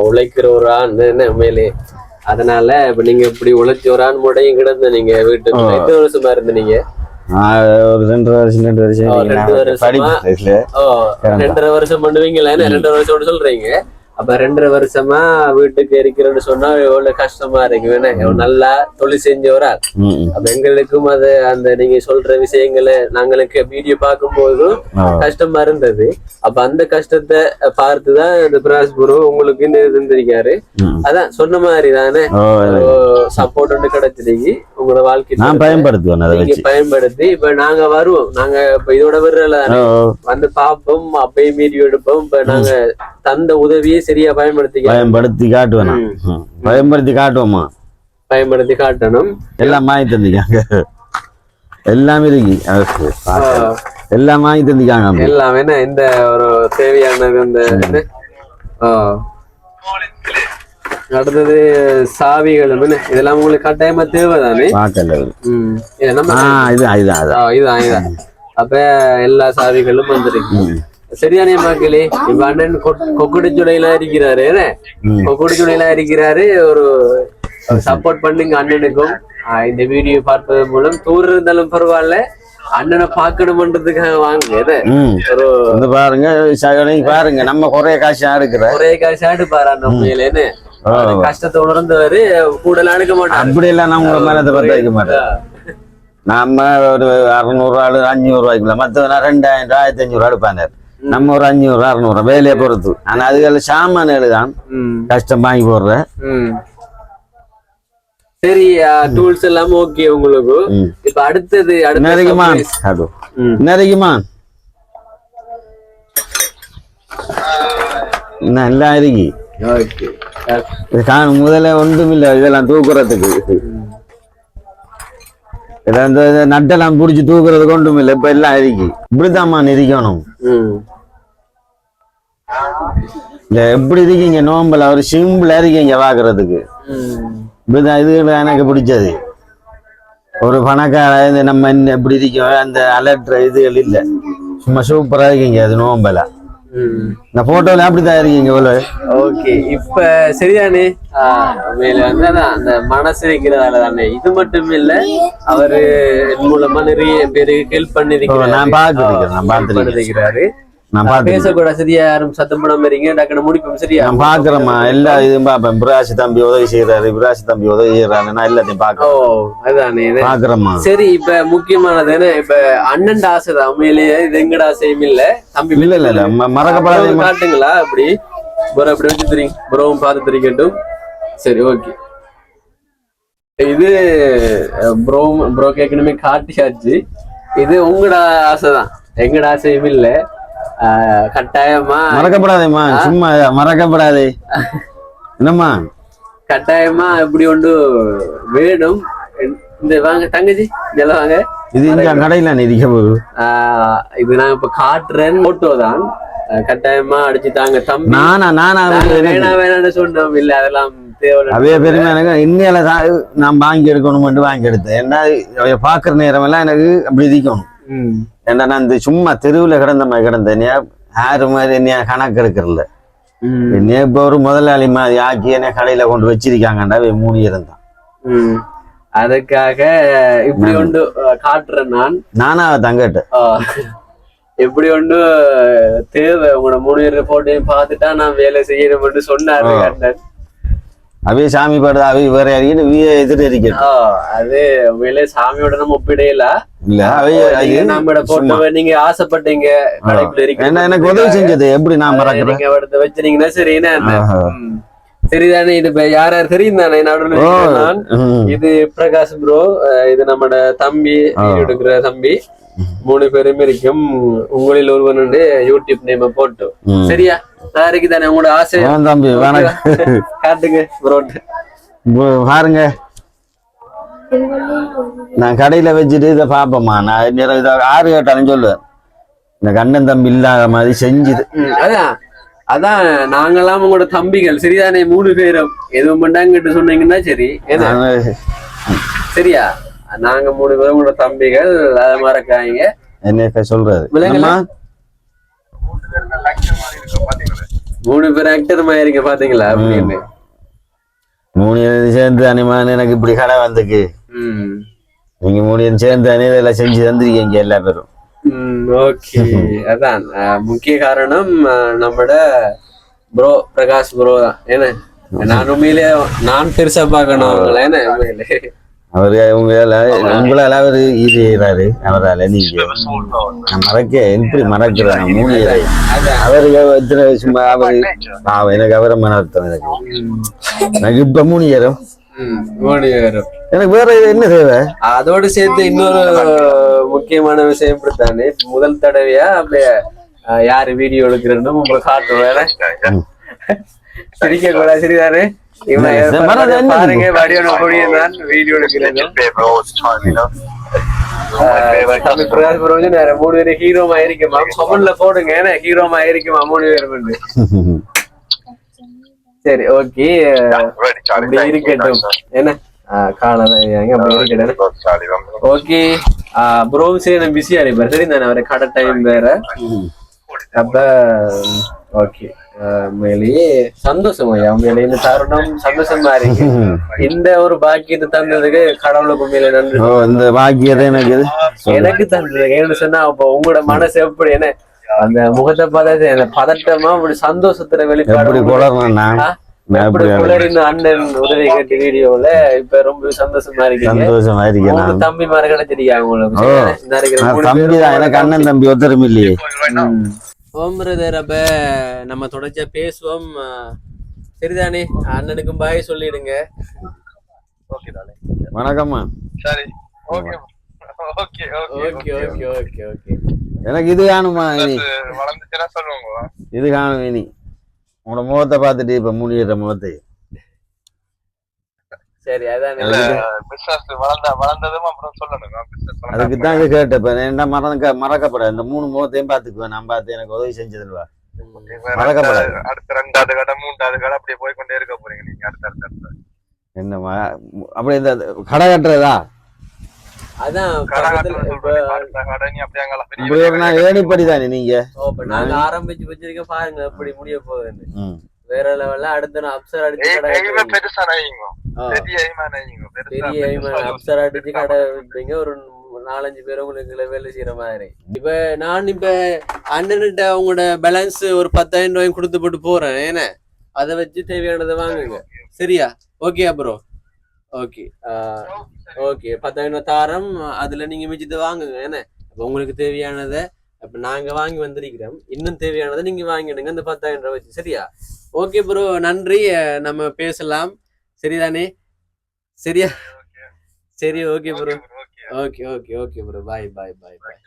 உழைக்கிற ஒரு ஆண் என்ன உண்மையிலே. அதனால இப்ப நீங்க இப்படி உழைச்சி ஒரு ஆண் முடையும் கிடந்த நீங்க வீட்டுக்கு 2 வருஷமா இருந்தீங்க. ஒரு 2 வருஷம் பண்ணுவீங்களா? 2 வருஷம் சொல்றீங்க. அப்ப 2 வருஷமா வீட்டுக்கு இருக்கிறன்னு சொன்னா எவ்வளவு கஷ்டமா இருக்கு. நல்லா தொழில் செஞ்சவரா. அப்ப எங்களுக்கும் அது அந்த நீங்க சொல்ற விஷயங்களை நாங்களுக்கு வீடியோ பார்க்கும் போதும் கஷ்டமா இருந்தது. அப்ப அந்த கஷ்டத்தை பார்த்துதான் இந்த பிரகாஷ் குரு உங்களுக்கு இருந்திருக்காரு. அதான் சொன்ன மாதிரி தானே சப்போர்ட் ஒன்று கிடைச்சிருக்கு. உங்களோட வாழ்க்கை பயன்படுத்தி இப்ப நாங்க வருவோம். நாங்க இப்ப இதோட விடுறல வந்து பார்ப்போம், அப்பயும் வீடியோ எடுப்போம். இப்ப நாங்க தந்த உதவியை சரியா பயன்படுத்தி காட்டுவோமா? பயன்படுத்தி காட்டணும். எல்லாம் வாங்கி தந்திக்காங்க, எல்லாமே இருக்கு, எல்லாம் வாங்கி தந்திக்காங்க. எல்லாம் என்ன இந்த ஒரு தேவையானது. இந்த அடுத்தது சாவிகளும் இதெல்லாம் உங்களுக்கு கட்டாயமா தேவைதானே. இதுதான் அப்ப எல்லா சாவிகளும் வந்துருக்கு. சரியான மக்களே, இப்ப அண்ணன் கொக்குடிச்சுடையில இருக்கிறாரு. கொக்குடிச்சுடையில இருக்கிறாரு. ஒரு சப்போர்ட் பண்ணுங்க அண்ணனுக்கும். இந்த வீடியோ பார்ப்பது மூலம் தூரம் இருந்தாலும் பரவாயில்ல, அண்ணனை பாக்கணும்ன்றதுக்காக வாங்க. பாருங்க நம்ம குறைய காசு எடுப்பாரு அந்த உண்மையிலேன்னு கஷ்டத்தை உணர்ந்தவரு கூட எடுக்க மாட்டோம். அப்படி எல்லாம் நம்ம மேல வைக்க மாட்டோம். நம்ம ஒரு 600 500 ரூபாய்க்குள்ள, மத்தவனா 2000 1500 எடுப்பாங்க. நம்ம ஒரு 500 600 வேலையை பொறுத்து. ஆனா அதுல சாமான்கள் தான் கஷ்டம் வாங்கி போடுற. சரி, டூல்ஸ் எல்லாம் ஓகே உங்களுக்கு. இப்ப அடுத்தது நல்லா இருக்கு. முதல்ல ஒன்றும் இல்லை, இதெல்லாம் தூக்குறதுக்கு நட்டெல்லாம் புடிச்சு தூக்குறதுக்கு ஒன்றும் இல்லை. இப்ப எல்லாம் இருக்கு. இப்படித்தாம்மா இருக்கணும். இல்ல எப்படி இருக்கீங்க நோம்பல ஒரு சிம்பிளா இருக்கீங்க பாக்குறதுக்கு. இப்படிதான் இது எனக்கு பிடிச்சது. ஒரு பணக்கார நம்ம எப்படி இருக்கோம் அந்த அலட்ற இதுகள் இல்லை, சும்மா சூப்பரா இருக்கீங்க. அது நோம்பல இந்த போட்டோல அப்படித்தான் இருக்கீங்க இவ்வளவு. ஓகே இப்ப சரிதானே. மேல வந்து அதான் அந்த மனசு வைக்கிறதால தானே. இது மட்டும் இல்ல, அவரு மூலமா நிறைய பேருக்கு ஹெல்ப் பண்ணிருக்கிறாரு. நான் பார்த்துருக்கிறாரு. நான் பேசக்கூட சரியா யாரும் சத்தம் போடாம இருக்கீங்க. டக்குனு முடிப்போம் சரியா. நான் பாக்குறேம்மா எல்லா இதுவும் பாப்பேன். பிராசி தம்பி உதவி செய்யறாரு, பிராசி தம்பி உதவி செய்யறாரு, நான் எல்லாத்தையும் பாக்குறேன். அதானே பாக்குறேம்மா. சரி இப்ப முக்கியமானது என்ன, இப்ப அண்ணன் ஆசை தான் உண்மையிலேயே. இது எங்கட ஆசையும் இல்ல தம்பி. இல்ல இல்ல இல்ல மறக்கப்படாத காட்டுங்களா அப்படி ப்ரோ அப்படி வச்சு தெரியும். ப்ரோவும் பார்த்து தெரிக்கட்டும். சரி ஓகே. இது ப்ரோ கேட்கணுமே காட்டியாச்சு. இது உங்களோட ஆசைதான், எங்கட ஆசையும் இல்ல. கட்டாயமா மறக்கப்படாதேம்மா, சும்மா மறக்கப்படாதே என்னம்மா. கட்டாயமா இப்படி ஒன்று வேணும். இந்த வாங்க தங்கச்சி இதெல்லாம் வாங்க. இது இங்க கடையில நிற்க போகுது. இது நான் இப்ப காட்டுறேன். போட்டோ தான் கட்டாயமா அடிச்சு தாங்க தம்பி. நானா வேணாம்னு சொன்னோம். இல்ல அதெல்லாம் அவைய பெருமை எனக்கு இன்னையில நான் வாங்கி எடுக்கணும் வாங்கி எடுத்தேன். ஏன்னா அவைய பாக்குற நேரம் எல்லாம் எனக்கு அப்படி இருக்கணும். ஏன்னா நான் இந்த சும்மா தெருவுல கிடந்த மாதிரி கிடந்தேன். யாரு மாதிரி என்ன கணக்கு எடுக்கிறல. என்ன இப்ப ஒரு முதலாளி மாதிரி ஆக்கி என்ன கடையில கொண்டு வச்சிருக்காங்கண்டா 3 இருந்தான். அதுக்காக இப்படி ஒன்று காட்டுறேன். நானா தங்கட்டேன். எப்படி ஒன்று தேவை உங்களோட 3 பேர் போட்டையும் பார்த்துட்டா நான் வேலை செய்யணும்னு சொன்னாரு கண்ணன். அவே சாமி பாடுதா, அவை வேற எதிர்க்கணும். அது உண்மையிலே சாமியோட நம்ம ஒப்பிடையில இல்ல. அவைய நம்மட போட்டோவை நீங்க ஆசைப்பட்டீங்க கடைக்குள்ள இருக்கு. எனக்கு உதவி செஞ்சது எப்படி நான் மறக்கிறேன். நீங்க எடுத்து வச்சிருந்தீங்கன்னா சரி. சரிதானே. இது யார் யார் தெரியும் தானே நான். இது பிரகாஷ் ப்ரோ, இது நம்மட தம்பி எடுக்கிற தம்பி. 3 பேரும் இருக்கும். உங்களில் ஒருவன் யூடியூப் நேம போட்டு சரியா நாளைக்கு தானே உங்களோட ஆசை. தம்பி காட்டுங்க ப்ரோ. பாருங்க நான் கடையில வச்சுட்டு இதை பாப்போம்மா. நான் இதை 6 கேட்டாலும் சொல்லுவேன். இந்த கண்ணன் தம்பி இல்லாத மாதிரி செஞ்சுது. அதான் நாங்கெல்லாம் உங்களோட தம்பிகள் சரிதானே. 3 பேரும் எதுவும் பண்ணாங்கிட்ட சொன்னீங்கன்னா சரி. சரியா நாங்க 3 பேரும் உங்களோட தம்பிகள். அதை மறக்காங்க. என்ன சொல்றாரு 3 பேர் ஆக்டர் மாதிரி இருக்க பாத்தீங்களா அப்படின்னு. 3 சேர்ந்து அனிமான் எனக்கு இப்படி கடை வந்துக்கு. நீங்க 3 சேர்ந்து அணி இதெல்லாம் செஞ்சு தந்திருக்கீங்க எல்லா பேரும். ஓகே. அதான் முக்கிய காரணம் நம்மட ப்ரோ பிரகாஷ் ப்ரோ தான். ஏன்னா நான் உண்மையிலே நான் பெருசா பாக்கணும் அவங்கள. ஏன்னா உண்மையிலே அவரு உங்களால அவரு இது செய்யறாரு. அவரால நீங்க மறக்க எப்படி மறக்கிறேன். 3 அவரு சும்மா அவரு எனக்கு அவரை மனர்த்தம். எனக்கு இப்ப 3 ஏறும். எனக்கு வேற என்ன தேவை. அதோடு சேர்த்து இன்னொரு முக்கியமான விஷயம் இப்படித்தானே. முதல் தடவையா அப்படியே யாரு வீடியோ எடுக்கிறன்னு உங்களுக்கு காட்டுவேன். சிரிக்க கூட சரிதானே. பாருங்க வீடியோ எடுக்கிறேன். 3 பேரு ஹீரோமா இருக்குமா கமெண்ட்ல போடுங்க. ஏன்னா ஹீரோமா இருக்குமா 3 பேரும். சரி ஓகே அப்படி இருக்கட்டும். என்ன ஓகே ப்ரோ. சரி நான் பிஸியா இருப்பேன். சரி தானே அவரை கடை டைம் வேற. அப்ப ஓகே உண்மையிலேயே சந்தோஷம் ஐயா. உண்மையிலேயே இந்த தருணம் சந்தோஷமா இருக்கு. இந்த ஒரு பாக்கியத்தை தந்ததுக்கு கடவுளுக்கு உண்மையில நன்றி. இந்த பாக்கியத்தை எனக்கு தந்தது ஏன்னு சொன்னா அப்ப உங்களோட மனசு எப்படி என்ன அந்த முகத்தை பார்த்தா பதட்டமா ஒரு சந்தோஷத்துல வெளிப்பாடு. அண்ணன் உதவி கேட்டு வீடியோல இப்ப ரொம்ப சந்தோஷமா இருக்கு. தம்பி மாதிரி கிடைச்சிருக்காங்க உங்களுக்கு. எனக்கு அண்ணன் தம்பி ஒருத்தரும் இல்லையே. ஓம் பிரதர். அப்ப நம்ம தொடர்ச்சியா பேசுவோம் சரிதானே. அண்ணனுக்கும் பாய் சொல்லிடுங்க. வணக்கம்மா. சரி okay okay okay okay okay okay. எனக்கு இது காணுமா வளர்ந்துச்சுன்னா சொல்லுவாங்க. இது காணும் இனி உங்களோட முகத்தை பார்த்துட்டு இப்ப 3 முகத்தை. சரி அதான் வளர்ந்ததும் அப்புறம் சொல்லணும். அதுக்குதான் இது கேட்டேன். என்ன மறக்கப்படாது. இந்த 3 முகத்தையும் பாத்துக்குவேன். நான் பார்த்து எனக்கு உதவி செஞ்சதுல்வா. மறக்கப்படாது. அடுத்த 2வது கடை 3வது கடை அப்படியே போய்கொண்டே இருக்க போறீங்க நீங்க. அடுத்த என்னமா அப்படி இந்த கடை கட்டுறதா அதான் கடை பக்கத்துல கட்டுறது இப்ப சொல்றேன். அடுத்த கடை நீ அப்படியே அங்கெல்லாம் பெரிய இப்படி ஒரு நான் ஏணிப்படி தானே நீங்க இப்ப நாங்க ஆரம்பிச்சு வச்சிருக்க பாருங்க எப்படி முடிய போகுதுன்னு ம். வேற லெவல்ல அடுத்த நான் அப்சர் அடிச்சு கடை எய்மே வைப்பீங்க. பெருசா நெய்யுங்க. ஆ, பெரிய எய்மா நெய்யுங்க. பெருசா பெரிய பெருசா அப்சர் அடிச்சு கடை வைப்பீங்க ஒரு 4-5 பேர் உங்களுக்கு வேலை செய்யற மாதிரி. இப்ப நான் இப்ப அண்ணன்கிட்ட உங்களோட பேலன்ஸ் ஒரு 10,000 ரூபாயும் கொடுத்து போட்டு போறேன் ஏன்னா அதை வச்சு தேவையானதை வாங்குங்க சரியா? Okay bro. ஓகே ஓகே 10,000 தாரம் அதுல நீங்க மிச்சத்தை வாங்குங்க என்ன. இப்ப உங்களுக்கு தேவையானதை இப்ப நாங்க வாங்கி வந்திருக்கிறோம், இன்னும் தேவையானதை நீங்க வாங்கிடுங்க அந்த 10,000 ரூபாய் வச்சு சரியா? ஓகே ப்ரோ நன்றி. நம்ம பேசலாம் சரிதானே? சரியா? சரி okay bro. Okay okay okay bro. Bye bye bye bye.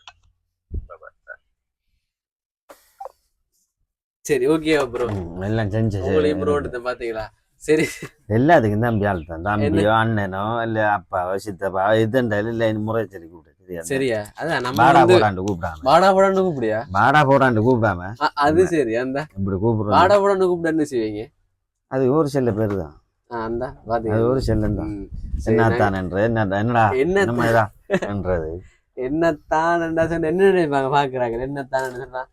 சரி ஓகே ப்ரோ. எல்லாம் செஞ்சு உங்களையும் ப்ரோ எடுத்த பாத்தீங்களா? சரி எல்லாத்துக்கும் தம்பி ஆள்தான். தம்பியோ அண்ணனோ இல்ல அப்பாவோ சித்தப்பா இதுண்டாலும் இல்ல முறை சரி கூப்பிட்டு சரியா? அதான் நம்ம பாடா வந்து போடாண்டு கூப்பிடாம வாடா போடான்னு கூப்பிடியா? பாடா போடாண்டு கூப்பிடாம அது சரி. அந்த இப்படி கூப்பிடுறோம். வாடா போடான்னு கூப்பிட்டு என்ன செய்வீங்க? அது ஒரு செல்ல பேரு தான். அந்த அது பாத்தீங்க ஒரு செல்லம் தான். ம். சரி, என்னத்தான் என்ற என்னடா என்ன என்னமாதான் என்றது என்னத்தான் என்ன நினைப்பாங்க பாக்குறாங்க? என்னத்தான் சொன்னா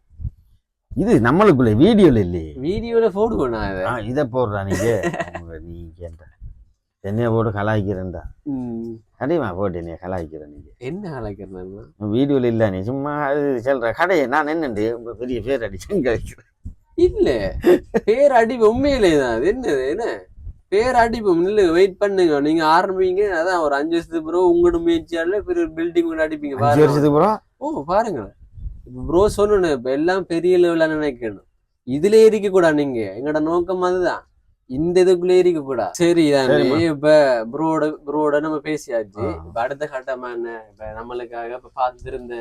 இது நம்மளுக்குள்ள வீடியோல இல்லையே. வீடியோல போடுவோம் நான் இதை. இதை போடுறா நீங்க நீ கேட்ட என்னைய போட்டு கலாய்க்கிறேன்டா. கடைமா போட்டு என்னைய கலாய்க்கிற நீங்க என்ன கலாய்க்கிறேன்? வீடியோல இல்ல நீ சும்மா அது சொல்ற கடையை நான் என்னண்டு பெரிய பேர் அடிச்சு கழிக்கிறேன். இல்ல பேர் அடிப்பு உண்மையிலேதான். அது என்னது என்ன பேர் அடிப்போம் இல்ல. வெயிட் பண்ணுங்க நீங்க ஆரம்பிங்க. அதான் ஒரு 5 வருஷத்துக்கு பிறகு உங்களோட முயற்சியால பெரிய பில்டிங் கூட அடிப்பீங்க 5 வருஷத்துக்கு அப்புறம். ஓ பாருங்க இப்ப ப்ரோ சொன்னு இப்ப எல்லாம் பெரிய லெவல்ல நினைக்கணும். இதுல இருக்க கூட நீங்க எங்களோட நோக்கம் அதுதான். இந்த இதுக்குள்ளே இருக்க கூட சரி தானே. இப்ப ப்ரோட நம்ம பேசியாச்சு. இப்ப அடுத்த கட்டமா என்ன இப்ப நம்மளுக்காக இப்ப பார்த்திருந்த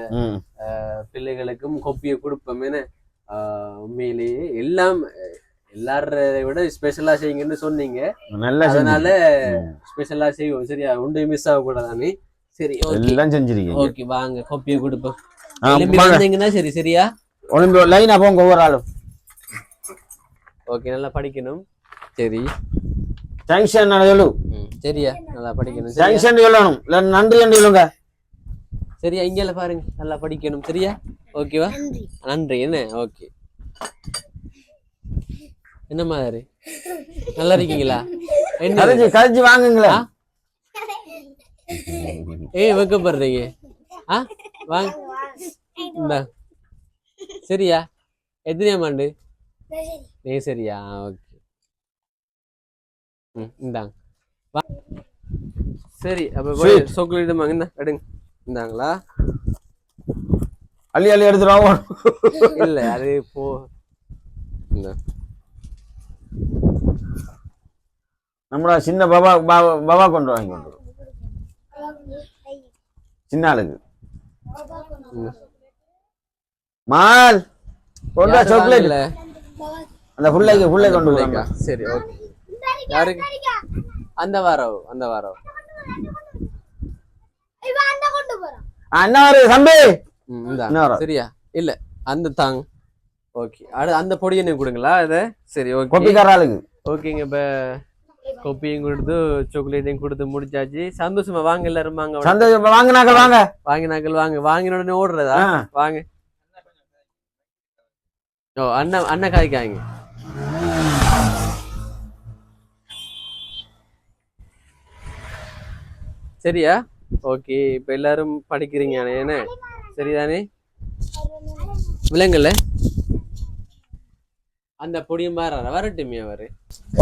பிள்ளைகளுக்கும் கொப்பியை கொடுப்போம். என்ன உண்மையிலேயே எல்லாம் எல்லாரை விட ஸ்பெஷலா செய்யுங்கன்னு சொன்னீங்க. அதனால ஸ்பெஷலா செய்வோம் சரியா? ஒன்றையும் மிஸ் ஆக கூடாதானே. சரி எல்லாம் செஞ்சிருக்கீங்க. ஓகே வாங்க கொப்பியை கொடுப்போம். வந்தீங்கன்னா சரி சரியா? ஒலிம்பி லைனா போங்க ஒவ்வொரு ஆளும். ஓகே நல்லா படிக்கணும். சரி சாங்ஷன் சொல்லு. சரியா? நல்லா படிக்கணும். சாங்ஷன் சொல்லணும் இல்ல நன்றி என்று சொல்லுங்க சரியா? இங்க பாருங்க நல்லா படிக்கணும் சரியா? ஓகேவா? நன்றி. என்ன ஓகே என்ன மாதிரி நல்லா இருக்கீங்களா? என்ன கழிச்சு வாங்குங்களா? வைக்கப்படுறீங்க வாங்க இந்தா சரியா? எத்தனையாம் ஆண்டு? சரியா? ஓகே இந்தாங்க சரி. அப்ப சாக்லேட் வாங்க எடுங்க. இந்தாங்களா? அள்ளி அள்ளி எடுத்துருவோம். இல்ல அது போ நம்மள சின்ன பாபா பாபா கொண்டு வாங்கி கொண்டு சின்ன ஆளுக்கு மால் கொண்டு சாக்லேட் அந்த புள்ளைக்கு கொண்டு வாங்க. சரி ஓகே. யாருக்கு? அந்த வாரம் அண்ணா தம்பி சரியா? இல்ல அந்த தாங்க. ஓகே அந்த பொடி என்ன கொடுங்களா இத? சரி ஓகே கொப்பிக்கார ஆளுக்கு ஓகேங்க. இப்ப கொப்பியும் கொடுத்து சாக்லேட்டையும் கொடுத்து முடிச்சாச்சு. சந்தோஷமா வாங்க எல்லாரும் வாங்க. சந்தோஷமா வாங்கினாக்கள் வாங்க. வாங்கினாக்கள் வாங்க. வாங்கின உடனே ஓடுறதா? வாங்க. ஓ அண்ணா காய்க்காங்க. சரியா? ஓகே இப்ப எல்லாரும் படிக்கிறீங்க என்ன சரிதானே? விலங்குல அந்த பொடியும் வரட்டுமே அவரு.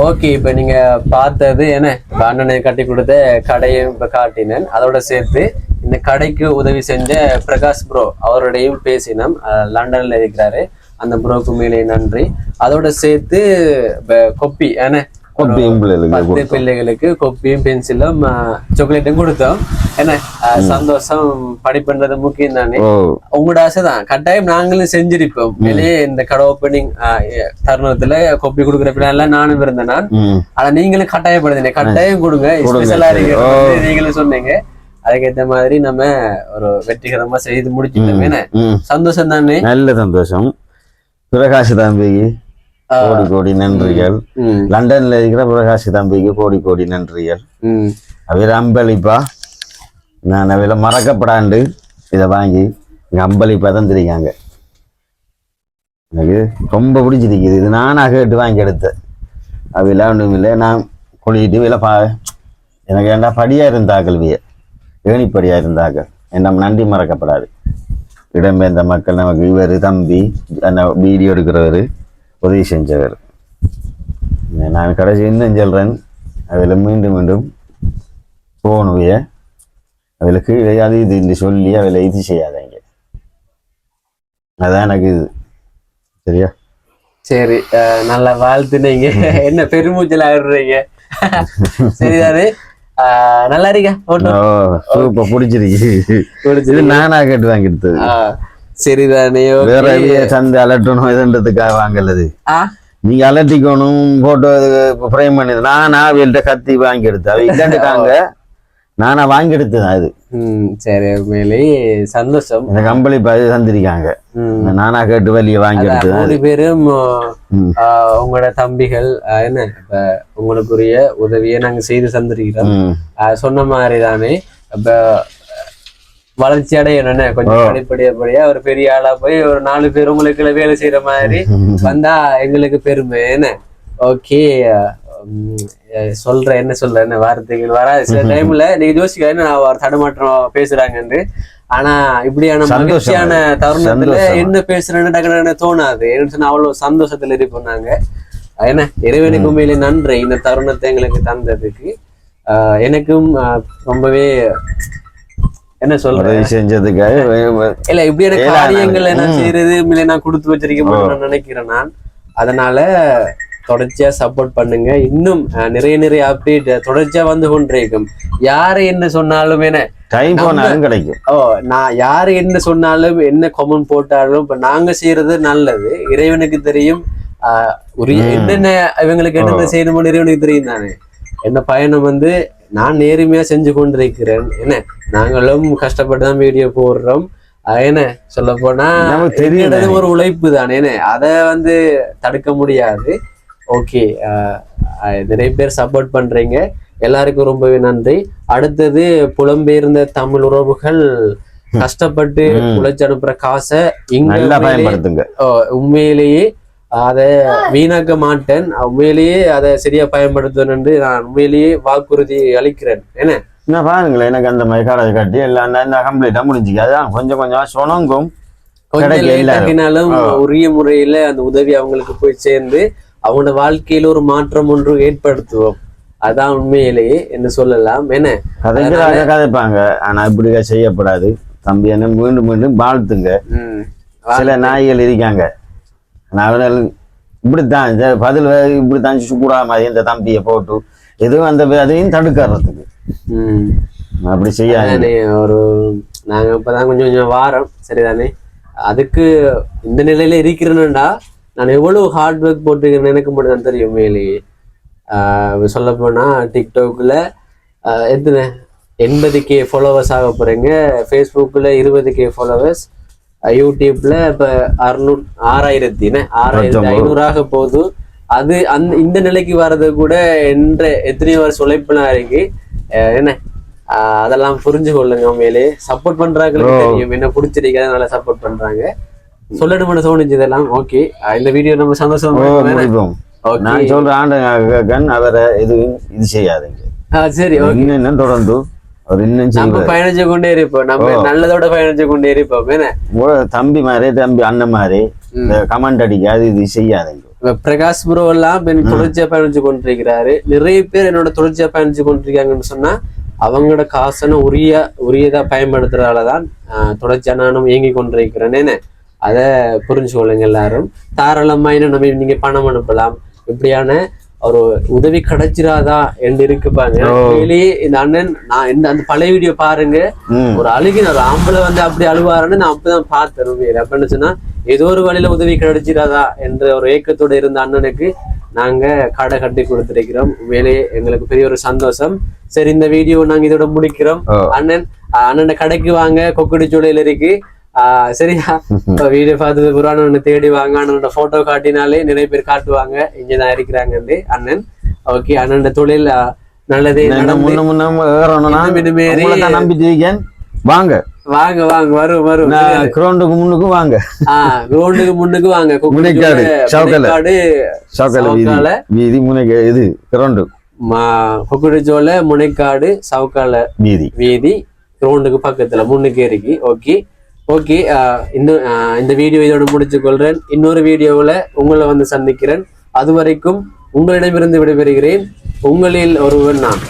ஓகே இப்ப நீங்க பார்த்தது என்ன அண்ணனை கட்டி கொடுத்த கடையும் இப்ப காட்டினேன். அதோட சேர்த்து இந்த கடைக்கு உதவி செஞ்ச பிரகாஷ் ப்ரோ அவரோடையும் பேசினோம். லண்டன்ல இருக்கிறாரு. அந்த ப்ரோக்கு மேலே நன்றி. அதோட சேர்த்து கொப்பி என்ன 10 பிள்ளைகளுக்கு கொப்பியும் பென்சிலும் சாக்லேட்டும் கொடுத்தோம். என்ன சந்தோஷம். படிப்புன்றது முக்கியம் தானே. உங்களோட ஆசைதான் கட்டாயம் நாங்களும் செஞ்சிருப்போம். வெளியே இந்த கடை ஓப்பனிங் தருணத்துல கொப்பி கொடுக்குற பிள்ளைலாம் நானும் இருந்தேன் நான். ஆனா நீங்களும் கட்டாயப்படுத்தினேன் கட்டாயம் கொடுங்க ஸ்பெஷலா இருக்கு நீங்களும் சொன்னீங்க. அதுக்கேற்ற மாதிரி நம்ம ஒரு வெற்றிகரமா செய்து முடிச்சுட்டோம். என்ன சந்தோஷம் தானே? நல்ல சந்தோஷம். பிரகாஷ் தம்பிக்கு கோடி கோடி நன்றிகள். லண்டன்ல இருக்கிற பிரகாஷ் தம்பிக்கு கோடி கோடி நன்றிகள். அவர் அம்பளிப்பா நான் அவையில மறக்கப்படாண்டு இதை வாங்கி எங்கள் அம்பளி பதந்திருக்காங்க. எனக்கு ரொம்ப பிடிச்சிருக்குது. இது நானாக கேட்டு வாங்கி எடுத்தேன். அவையில ஒன்றும் இல்லை. நான் குளிக்கிட்டு வேலை எனக்கு ஏண்டா படியாக இருந்தாக்கள் ஏணிப்படியாக இருந்தாக்கள் நம்ம நன்றி மறக்கப்படாது. இடம்பெயர்ந்த மக்கள் நமக்கு இவர் தம்பி வீடியோ எடுக்கிறவர் உதவி செஞ்சவர். நான் கடைசி இன்னும் சொல்கிறேன், அதில் மீண்டும் மீண்டும் போகணுவிய அவளுக்கு அது இது என்று சொல்லி அவளை இது செய்யாதீங்க. அதான் எனக்கு இது சரியா. சரி, நல்லா வாழ்த்துனீங்க. என்ன பெருமூச்சல் ஆடுறீங்க. சரிதானே, நல்லா இருக்கா? சூப்பர், பிடிச்சிருக்கு. நானா கேட்டு வாங்கி எடுத்தது. சரிதானே, வேற சந்தை அலட்டணும் இதுன்றதுக்காக வாங்கலது. நீங்க அலட்டிக்கணும் போட்டோ ஃப்ரேம் பண்ணி நானா அவள்கிட்ட கத்தி வாங்கி எடுத்தேன். அவ இல்லைன்னுட்டாங்க, நானா வாங்கி எடுத்தேன். அது சரி, உண்மையிலே சந்தோஷம். இந்த கம்பளி தந்திருக்காங்க, நானா கேட்டு வழிய வாங்கி எடுத்தேன். 3 பேரும் உங்களோட தம்பிகள் என்ன இப்ப உங்களுக்குரிய உதவியை நாங்க செய்து தந்திருக்கிறோம். சொன்ன மாதிரி தானே இப்ப வளர்ச்சி அடையணும்னு கொஞ்சம் படிப்படியா ஒரு பெரிய ஆளா போய் ஒரு 4 பேர் உங்களுக்கு வேலை செய்யற மாதிரி வந்தா எங்களுக்கு பெருமை என்ன. ஓகே, சொல்ற என்ன வார்த்தைகள் வர சில டைம்ல நீங்க யோசிக்க என்ன ஒரு தடுமாற்றம் பேசுறாங்கன்னு. ஆனா இப்படியான மகிழ்ச்சியான தருணத்துல என்ன பேசுறேன்னு டக்குனு தோணாது. என்ன சொன்னா அவ்வளவு சந்தோஷத்துல இருப்போம் நாங்க. என்ன இறைவனுக்கு உண்மையிலே நன்றி இந்த தருணத்தை எங்களுக்கு தந்ததுக்கு. எனக்கும் ரொம்பவே என்ன சொல்றேன் செஞ்சதுக்காக இல்ல இப்படியான காரியங்கள் என்ன செய்யறது நான் கொடுத்து வச்சிருக்கேன் நினைக்கிறேன் நான். அதனால தொடர்ச்சியா சப்போர்ட் பண்ணுங்க. இன்னும் நிறைய அப்டேட் தொடர்ச்சியா வந்து கொண்டிருக்கும். யாரு என்ன சொன்னாலும் என்ன டைம் போனாலும் கிடைக்கும். நான் யாரு என்ன சொன்னாலும் என்ன கமெண்ட் போட்டாலும் இப்ப நாங்க செய்யறது நல்லது. இறைவனுக்கு தெரியும் என்னென்ன இவங்களுக்கு என்னென்ன செய்யணுமோ இறைவனுக்கு தெரியும் தானே. என்ன பயணம் வந்து நான் நேர்மையா செஞ்சு கொண்டிருக்கிறேன். என்ன நாங்களும் கஷ்டப்பட்டுதான் வீடியோ போடுறோம். என்ன சொல்ல போனா ஒரு உழைப்பு தானே, அதை வந்து தடுக்க முடியாது. ஓகே, நிறைய பேர் சப்போர்ட் பண்றீங்க, எல்லாருக்கும் ரொம்பவே நன்றி. அடுத்தது புலம்பெயர்ந்த தமிழ் உறவுகள் கஷ்டப்பட்டு உழைச்சு அனுப்புற காசை இங்க உண்மையிலேயே அதை வீணாக்க மாட்டேன். உண்மையிலேயே அதை சரியா பயன்படுத்தணும் நான் உண்மையிலேயே வாக்குறுதி அளிக்கிறேன். என்ன பாருங்களேன், எனக்கு அந்த மாதிரி கடை கட்டி எல்லாம் கம்ப்ளீட்டா முடிஞ்சுக்க. அதான் கொஞ்சம் கொஞ்சமா சொனங்கும் கொஞ்சம் உரிய முறையில அந்த உதவி அவங்களுக்கு போய் சேர்ந்து அவங்களோட வாழ்க்கையில ஒரு மாற்றம் ஒன்று ஏற்படுத்துவோம். அதான் உண்மையிலேயே என்ன சொல்லலாம். என்ன கதைப்பாங்க, ஆனா இப்படி செய்யப்படாது தம்பி. என்ன மீண்டும் மீண்டும் வாழ்த்துங்க. சில நாய்கள் இருக்காங்க, அவர்கள் இப்படித்தான் பதில் இப்படித்தான் கூடா மாதிரி இந்த தம்பியை போட்டு எதுவும் அந்த அதையும் தடுக்கிறதுக்கு அப்படி செய்யாது. ஒரு நாங்க இப்பதான் கொஞ்சம் வாரம் சரிதானே. அதுக்கு இந்த நிலையில இருக்கிறேன்னுடா நான் எவ்வளவு ஹார்ட் ஒர்க் போட்டுக்கிறேன்னு எனக்கு மட்டும் தான் தெரியும். உண்மையிலேயே சொல்ல போனா டிக்டாக்ல எத்தனை 80K ஃபாலோவர்ஸ் ஆக போறீங்க, ஃபேஸ்புக்ல 20K ஃபாலோவர்ஸ், யூடியூப்ல இப்ப 6,500 போகுது. அது இந்த நிலைக்கு வர்றது கூட எத்தனையோ வருஷம் உழைப்புலாம் இருக்கு. என்ன அதெல்லாம் புரிஞ்சு கொள்ளுங்க. உண்மையிலே சப்போர்ட் பண்றாங்களுக்கு தெரியும் என்ன பிடிச்சிருக்க, அதனால சப்போர்ட் பண்றாங்க. சொல்லணும்னு தோணுச்சு இதெல்லாம். ஓகே, இந்த வீடியோ நம்ம சந்தோஷம் நான் சொல்றேன், அவரை எதுவும் இது செய்யாதீங்க. சரி, இன்னும் தொடர்ந்து நம்ம பயணிச்சு கொண்டே இருப்போம், நம்ம நல்லதோட பயணிச்சு கொண்டே இருப்போம். தம்பி மாதிரி தம்பி அண்ணன் மாதிரி கமெண்ட் அடிக்க அது இது செய்யாதீங்க. பிரகாஷ் ப்ரோ எல்லாம் தொடர்ச்சியா பயணிச்சு கொண்டிருக்கிறாரு. நிறைய பேர் என்னோட தொடர்ச்சியா பயணிச்சு கொண்டிருக்காங்கன்னு சொன்னா அவங்களோட காசனை உரியதா பயன்படுத்துறதாலதான் தொடர்ச்சியா நானும் இயங்கி கொண்டிருக்கிறேன்னு அதை புரிஞ்சு கொள்ளுங்க எல்லாரும். தாராளமா நம்ம நீங்க பணம் அனுப்பலாம். இப்படியான ஒரு உதவி கிடைச்சிராதா என்று இருக்குப்பாங்க. வெளியே இந்த அண்ணன் நான் அந்த பழைய வீடியோ பாருங்க, ஒரு அழுகின ஒரு ஆம்பளை வந்து அப்படி அழுவாருன்னு நான் அப்பதான் பார்த்தேன். அப்படின்னு சொன்னா ஏதோ ஒரு வழியில உதவி கிடைச்சிராதா என்ற ஒரு ஏக்கத்தோடு இருந்த அண்ணனுக்கு நாங்க கடை கட்டி கொடுத்திருக்கிறோம். உண்மையிலேயே எங்களுக்கு பெரிய ஒரு சந்தோஷம். சரி, இந்த வீடியோ நாங்க இதோட முடிக்கிறோம். அண்ணன் கடைக்கு வாங்க, கொக்குடிச்சோலையில இருக்கு. சரியா, வீடியோ பார்த்து புராண தேடி வாங்க. அண்ணனோட போட்டோ காட்டினாலே நிறைய பேர் காட்டுவாங்க இங்கதான் இருக்கிறாங்க அண்ணன். ஓகே, அண்ணனோட தொழில் நல்லதே நடந்து முன்ன ஏறணும்னா இனிமேறி உங்களைத்தான் நம்பிட்டு இருக்கேன். வாங்க வாங்க வாங்க வரும் கிரௌண்டுக்கு முன்னுக்கும் வாங்க. கிரௌண்டுக்கு முன்னுக்கு வாங்க. முனைக்காடு சவுக்கால வீதி முனைக்கு இது கிரௌண்டு குக்குடிச்சோல முனைக்காடு சவுக்கால வீதி கிரௌண்டுக்கு பக்கத்துல முன்னுக்கு இருக்கு. Okay okay. இந்த வீடியோ இதோட முடிச்சு கொள்றேன். இன்னொரு வீடியோவில் உங்களை வந்து சந்திக்கிறேன். அது வரைக்கும் உங்களிடமிருந்து விடைபெறுகிறேன். உங்களில் ஒருவன் நான்.